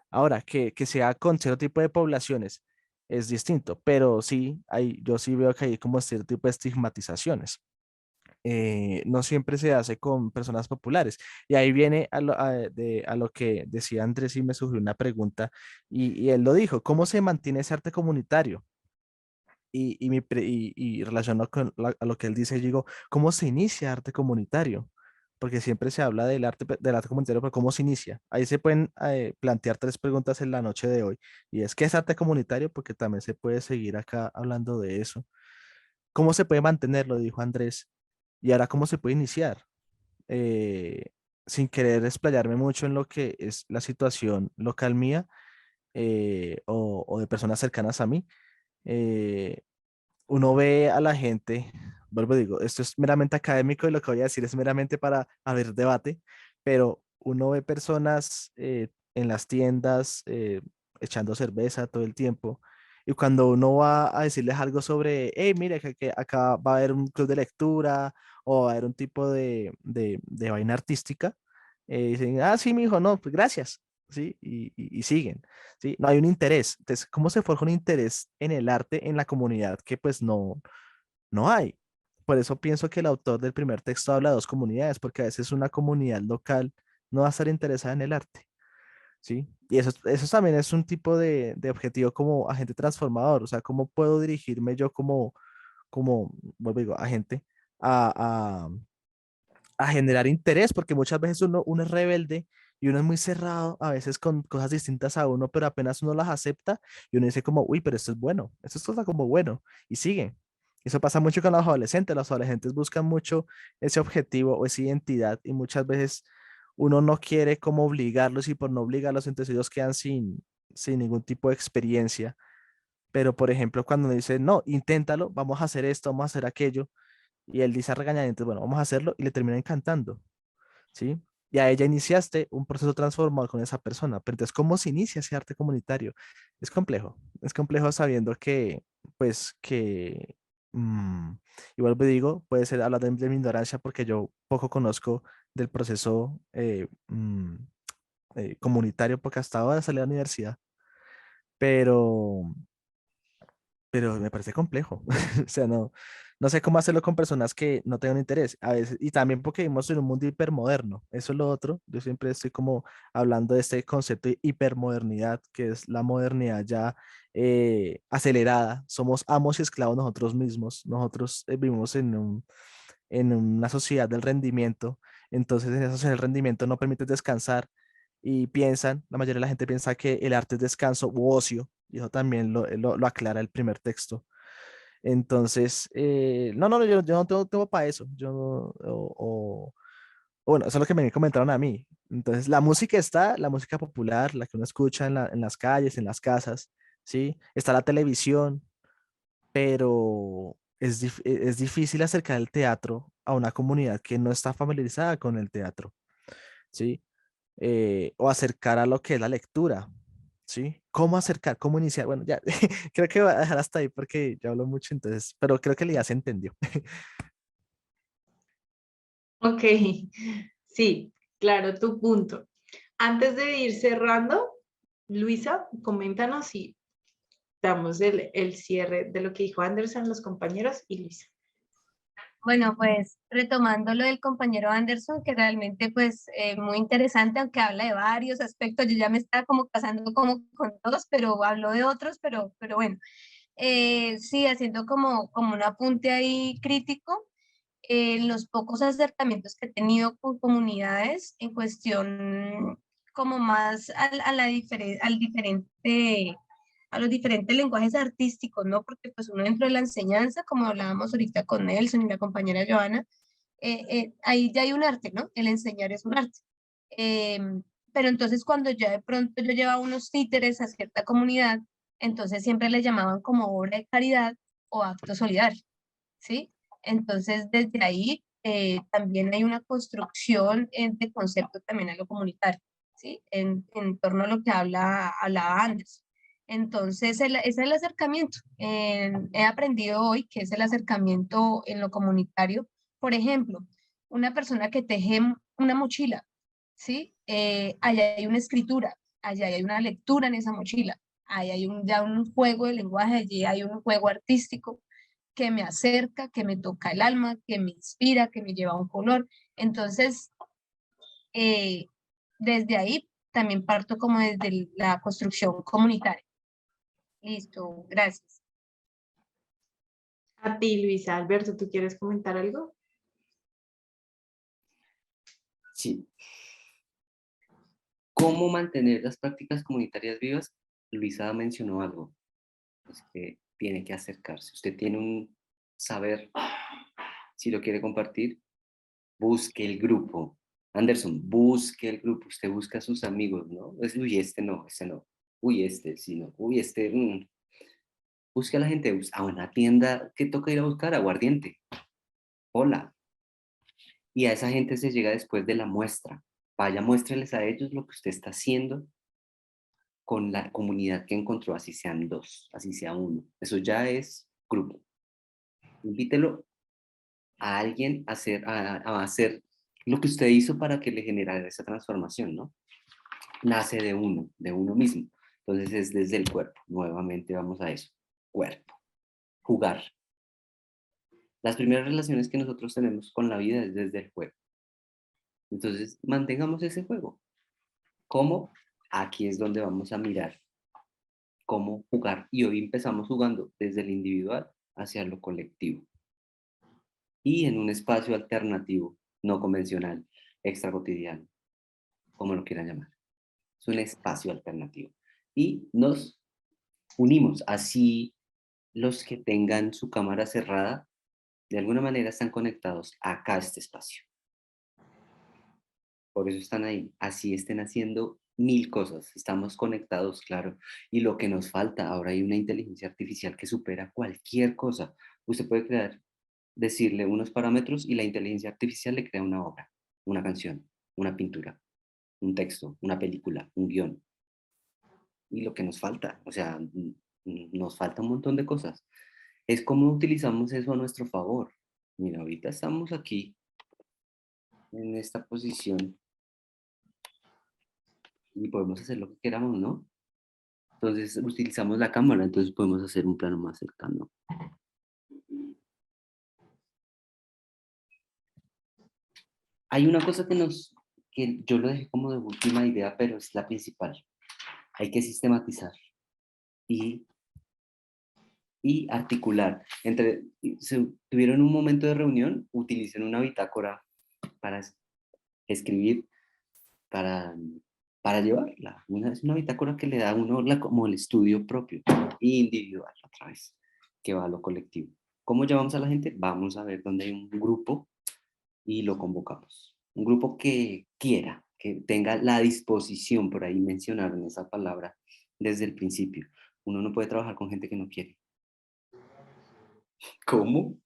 Ahora, que sea con cierto tipo de poblaciones es distinto, pero sí, yo sí veo que hay como cierto tipo de estigmatizaciones. No siempre se hace con personas populares. Y ahí viene a lo que decía Andrés y me surgió una pregunta y él lo dijo, ¿cómo se mantiene ese arte comunitario? Y relacionado con a lo que él dice, yo digo, ¿cómo se inicia arte comunitario? Porque siempre se habla del arte comunitario, pero ¿cómo se inicia? Ahí se pueden plantear tres preguntas en la noche de hoy. Y es, ¿qué es arte comunitario? Porque también se puede seguir acá hablando de eso. ¿Cómo se puede mantener? Lo dijo Andrés. Y ahora, ¿cómo se puede iniciar? Eh, Sin querer explayarme mucho en lo que es la situación local mía o de personas cercanas a mí. eh, Uno ve a la gente, vuelvo y digo, esto es meramente académico y lo que voy a decir es meramente para abrir debate, pero uno ve personas en las tiendas echando cerveza todo el tiempo y cuando uno va a decirles algo sobre, hey, mire, que acá va a haber un club de lectura o va a haber un tipo de vaina artística, dicen, ah, sí, mijo, no, pues gracias, ¿sí? Y siguen. ¿Sí? No hay un interés. Entonces, ¿cómo se forja un interés en el arte en la comunidad que pues no hay? Por eso pienso que el autor del primer texto habla de dos comunidades, porque a veces una comunidad local no va a estar interesada en el arte, ¿sí? Y eso también es un tipo de objetivo como agente transformador, o sea, ¿cómo puedo dirigirme yo como vuelvo y digo, agente a, a generar interés, porque muchas veces uno es rebelde y uno es muy cerrado, a veces con cosas distintas a uno, pero apenas uno las acepta y uno dice como, uy, pero esto es bueno, esto es cosa como bueno, y sigue. Eso pasa mucho con los adolescentes buscan mucho ese objetivo o esa identidad y muchas veces uno no quiere como obligarlos y por no obligarlos, entonces ellos quedan sin ningún tipo de experiencia. Pero, por ejemplo, cuando uno dice, no, inténtalo, vamos a hacer esto, vamos a hacer aquello, y él dice a regañadientes, bueno, vamos a hacerlo y le termina encantando, ¿sí? Y a ella iniciaste un proceso transformador con esa persona. Pero entonces, ¿cómo se inicia ese arte comunitario? Es complejo sabiendo que, pues, mm, igual me digo, puede ser hablar de mi ignorancia porque yo poco conozco del proceso comunitario porque hasta ahora salí a la universidad, pero me parece complejo. O sea, no sé cómo hacerlo con personas que no tengan interés. A veces, y también porque vivimos en un mundo hipermoderno. Eso es lo otro. Yo siempre estoy como hablando de este concepto de hipermodernidad, que es la modernidad ya acelerada. Somos amos y esclavos nosotros mismos. Nosotros vivimos en una sociedad del rendimiento. Entonces, en esa sociedad del rendimiento no permite descansar y la mayoría de la gente piensa que el arte es descanso u ocio, y eso también lo aclara el primer texto. Entonces, no, yo no tengo tiempo para eso. Yo, bueno, eso es lo que me comentaron a mí. Entonces, la música está, la música popular, la que uno escucha en las calles, en las casas, ¿sí? Está la televisión, pero es difícil acercar el teatro a una comunidad que no está familiarizada con el teatro, ¿sí? O acercar a lo que es la lectura, ¿sí? ¿Cómo acercar? ¿Cómo iniciar? Bueno, ya creo que voy a dejar hasta ahí porque ya hablo mucho, entonces, pero creo que ya se entendió. Ok, sí, claro, tu punto. Antes de ir cerrando, Luisa, coméntanos si damos el cierre de lo que dijo Anderson, los compañeros y Luisa. Bueno, pues retomando lo del compañero Anderson, que realmente pues muy interesante, aunque habla de varios aspectos, yo ya me estaba como casando como con dos, pero habló de otros, pero bueno, sí, haciendo como un apunte ahí crítico, los pocos acercamientos que he tenido con comunidades en cuestión como más al diferente, a los diferentes lenguajes artísticos, ¿no? Porque pues uno dentro de la enseñanza, como hablábamos ahorita con Nelson y la compañera Joana, ahí ya hay un arte, ¿no? El enseñar es un arte. Pero entonces cuando ya de pronto yo llevaba unos títeres a cierta comunidad, entonces siempre les llamaban como obra de caridad o acto solidario, ¿sí? Entonces desde ahí también hay una construcción de concepto también a lo comunitario, ¿sí? En torno a lo que hablaba antes. Entonces, es el acercamiento. He aprendido hoy que es el acercamiento en lo comunitario. Por ejemplo, una persona que teje una mochila, ¿sí? Allá hay una escritura, allá hay una lectura en esa mochila, allá hay ya un juego de lenguaje, allí hay un juego artístico que me acerca, que me toca el alma, que me inspira, que me lleva a un color. Entonces, desde ahí también parto como desde la construcción comunitaria. Listo, gracias. A ti, Luisa. Alberto, ¿tú quieres comentar algo? Sí. ¿Cómo mantener las prácticas comunitarias vivas? Luisa mencionó algo, es que tiene que acercarse. Usted tiene un saber, si lo quiere compartir, busque el grupo. Anderson, busque el grupo. Usted busca a sus amigos, ¿no? Es, uy, este no, este no. Uy, este sí, no. Uy, este. Busque a la gente. A una tienda que toca ir a buscar aguardiente. Hola. Y a esa gente se llega después de la muestra. Vaya, muéstreles a ellos lo que usted está haciendo con la comunidad que encontró, así sean dos, así sea uno. Eso ya es grupo. Invítelo a alguien a hacer lo que usted hizo para que le generara esa transformación, ¿no? Nace de uno mismo. Entonces es desde el cuerpo. Nuevamente vamos a eso. Cuerpo. Jugar. Las primeras relaciones que nosotros tenemos con la vida es desde el juego. Entonces mantengamos ese juego. ¿Cómo? Aquí es donde vamos a mirar cómo jugar. Y hoy empezamos jugando desde el individual hacia lo colectivo. Y en un espacio alternativo, no convencional, extracotidiano, como lo quieran llamar. Es un espacio alternativo. Y nos unimos. Así los que tengan su cámara cerrada, de alguna manera están conectados acá a este espacio. Por eso están ahí. Así estén haciendo 1000 cosas. Estamos conectados, claro. Y lo que nos falta, ahora hay una inteligencia artificial que supera cualquier cosa. Usted puede crear, decirle unos parámetros y la inteligencia artificial le crea una obra, una canción, una pintura, un texto, una película, un guión. Y lo que nos falta, o sea, nos falta un montón de cosas. Es cómo utilizamos eso a nuestro favor. Mira, ahorita estamos aquí en esta posición y podemos hacer lo que queramos, ¿no? Entonces utilizamos la cámara, entonces podemos hacer un plano más cercano. Hay una cosa que yo lo dejé como de última idea, pero es la principal. Hay que sistematizar y articular. Si tuvieron un momento de reunión, utilicen una bitácora para escribir, para llevarla. Es una bitácora que le da a uno como el estudio propio, individual, otra vez, que va a lo colectivo. ¿Cómo llevamos a la gente? Vamos a ver dónde hay un grupo y lo convocamos. Un grupo que quiera, que tenga la disposición, por ahí mencionaron esa palabra desde el principio. Uno no puede trabajar con gente que no quiere. ¿Cómo?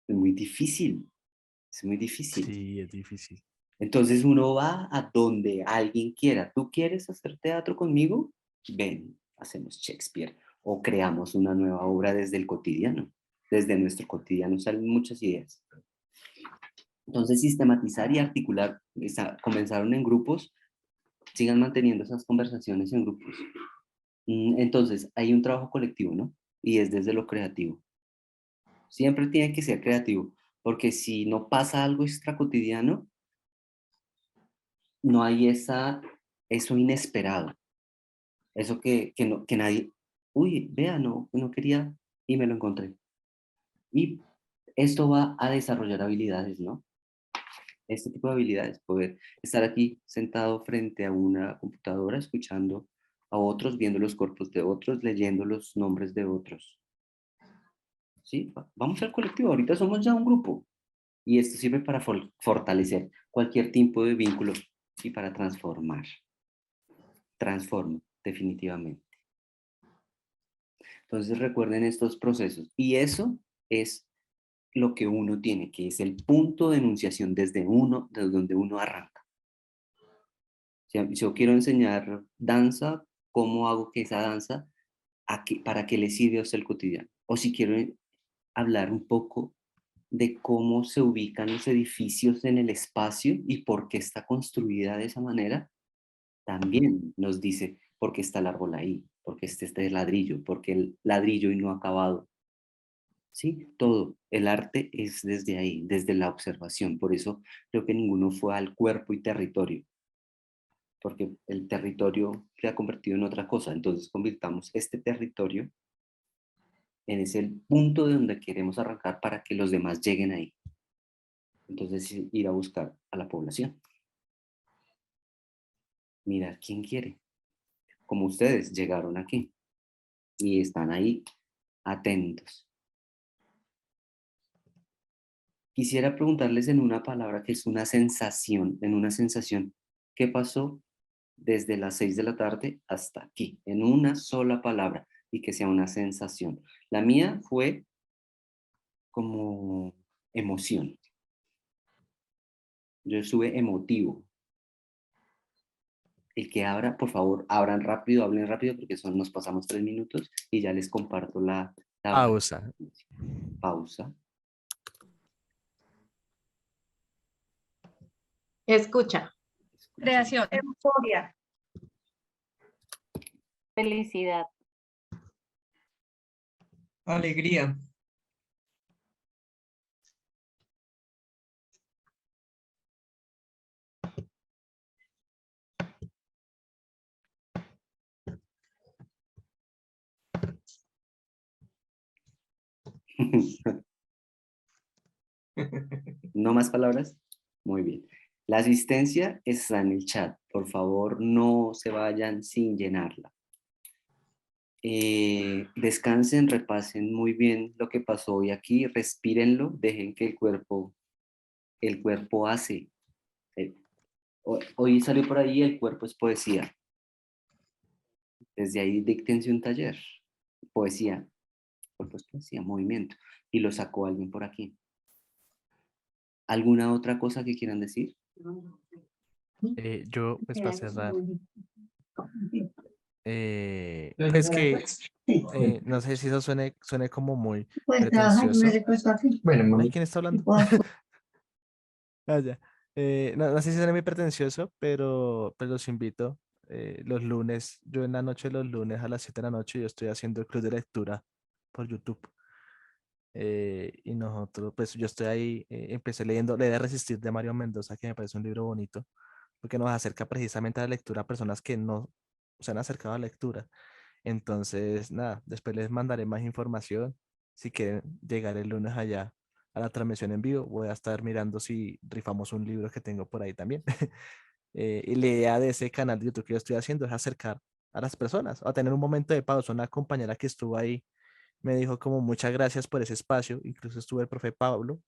Es muy difícil. Es muy difícil. Sí, es difícil. Entonces uno va a donde alguien quiera. ¿Tú quieres hacer teatro conmigo? Ven, hacemos Shakespeare o creamos una nueva obra desde el cotidiano. Desde nuestro cotidiano salen muchas ideas. Entonces sistematizar y articular. Comenzaron en grupos, sigan manteniendo esas conversaciones en grupos. Entonces hay un trabajo colectivo, ¿no? Y es desde lo creativo. Siempre tiene que ser creativo, porque si no pasa algo extracotidiano, no hay eso inesperado, eso que nadie, uy, vea, no quería y me lo encontré. Y esto va a desarrollar habilidades, ¿no? Este tipo de habilidades, poder estar aquí sentado frente a una computadora, escuchando a otros, viendo los cuerpos de otros, leyendo los nombres de otros. ¿Sí? Vamos al colectivo, ahorita somos ya un grupo. Y esto sirve para fortalecer cualquier tipo de vínculo y para transformar. Transforma, definitivamente. Entonces recuerden estos procesos. Y eso es lo que uno tiene, que es el punto de enunciación desde donde uno arranca. Si yo quiero enseñar danza, ¿cómo hago que esa danza, para qué le sirve a usted el cotidiano? O si quiero hablar un poco de cómo se ubican los edificios en el espacio y por qué está construida de esa manera, también nos dice por qué está el árbol ahí, por qué este ladrillo, por qué el ladrillo y no acabado. ¿Sí? Todo. El arte es desde ahí, desde la observación. Por eso creo que ninguno fue al cuerpo y territorio, porque el territorio se ha convertido en otra cosa. Entonces convirtamos este territorio en ese punto de donde queremos arrancar para que los demás lleguen ahí. Entonces ir a buscar a la población. Mirar quién quiere. Como ustedes llegaron aquí y están ahí atentos. Quisiera preguntarles en una palabra que es una sensación, ¿qué pasó desde las 6 de la tarde hasta aquí? En una sola palabra y que sea una sensación. La mía fue como emoción. Yo estuve emotivo. El que abra, por favor, abran rápido, hablen rápido porque nos pasamos 3 minutos y ya les comparto la Pausa. pausa. Escucha. Creación. Euforia. Felicidad. Alegría. ¿No más palabras? Muy bien. La asistencia está en el chat. Por favor, no se vayan sin llenarla. Descansen, repasen muy bien lo que pasó hoy aquí, respírenlo, dejen que el cuerpo hace. Hoy salió por ahí el cuerpo es poesía. Desde ahí díctense un taller. Poesía. Cuerpo es poesía, movimiento. Y lo sacó alguien por aquí. ¿Alguna otra cosa que quieran decir? Yo, pues para cerrar, pues que no sé si eso suene como muy pretencioso. Ay, ¿quién está hablando? Ah, ya. No sé si suena muy pretencioso, pero pues los invito los lunes, yo en la noche de los lunes a las 7 de la noche, yo estoy haciendo el club de lectura por YouTube. Y nosotros, pues yo estoy ahí, empecé leyendo La idea de resistir de Mario Mendoza, que me parece un libro bonito, porque nos acerca precisamente a la lectura a personas que no se han acercado a la lectura. Entonces, nada, después les mandaré más información. Si quieren llegar el lunes allá a la transmisión en vivo, voy a estar mirando si rifamos un libro que tengo por ahí también. Y la idea de ese canal de YouTube que yo estoy haciendo es acercar a las personas, a tener un momento de pausa. Una compañera que estuvo ahí me dijo como muchas gracias por ese espacio. Incluso estuvo el profe Pablo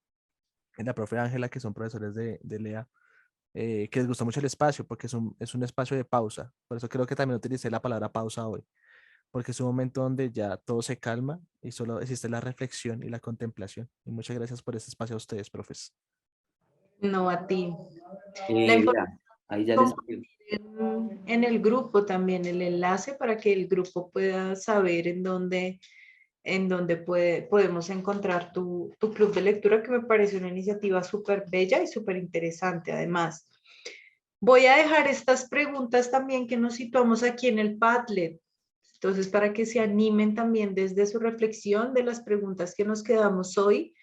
y la profe Ángela, que son profesores de LEA, que les gustó mucho el espacio porque es un espacio de pausa. Por eso creo que también utilicé la palabra pausa hoy, porque es un momento donde ya todo se calma y solo existe la reflexión y la contemplación. Y muchas gracias por este espacio a ustedes, profes. No a ti. La Mira, ahí ya les pido. en el grupo también el enlace para que el grupo pueda saber en dónde podemos encontrar tu club de lectura, que me parece una iniciativa súper bella y súper interesante. Además, voy a dejar estas preguntas también que nos situamos aquí en el Padlet. Entonces, para que se animen también desde su reflexión de las preguntas que nos quedamos hoy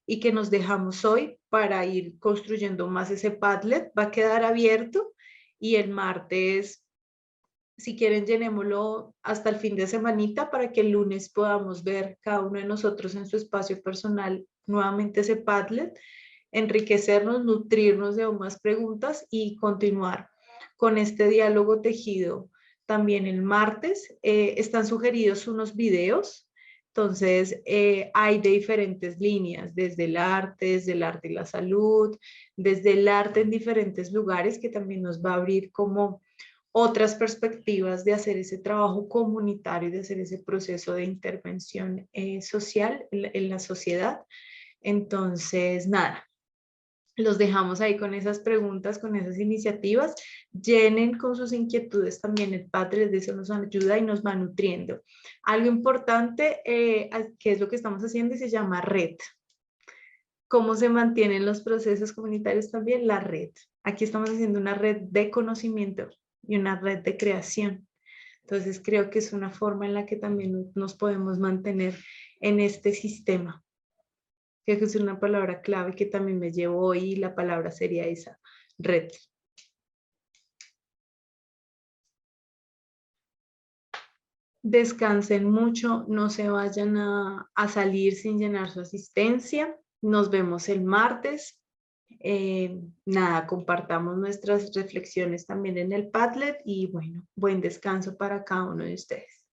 y que nos dejamos hoy para ir construyendo más ese Padlet. Va a quedar abierto y el martes, si quieren, llenémoslo hasta el fin de semanita para que el lunes podamos ver cada uno de nosotros en su espacio personal nuevamente ese Padlet, enriquecernos, nutrirnos de aún más preguntas y continuar con este diálogo tejido. También el martes están sugeridos unos videos. Entonces, hay de diferentes líneas, desde el arte y la salud, desde el arte en diferentes lugares, que también nos va a abrir como otras perspectivas de hacer ese trabajo comunitario y de hacer ese proceso de intervención social en la sociedad. Entonces, nada, los dejamos ahí con esas preguntas, con esas iniciativas. Llenen con sus inquietudes también el Padlet, de eso nos ayuda y nos va nutriendo. Algo importante, que es lo que estamos haciendo y se llama red. ¿Cómo se mantienen los procesos comunitarios también? La red. Aquí estamos haciendo una red de conocimiento y una red de creación. Entonces creo que es una forma en la que también nos podemos mantener en este sistema. Creo que es una palabra clave que también me llevo hoy y la palabra sería esa, red. Descansen mucho, no se vayan a salir sin llenar su asistencia. Nos vemos el martes. Nada, compartamos nuestras reflexiones también en el Padlet y bueno, buen descanso para cada uno de ustedes.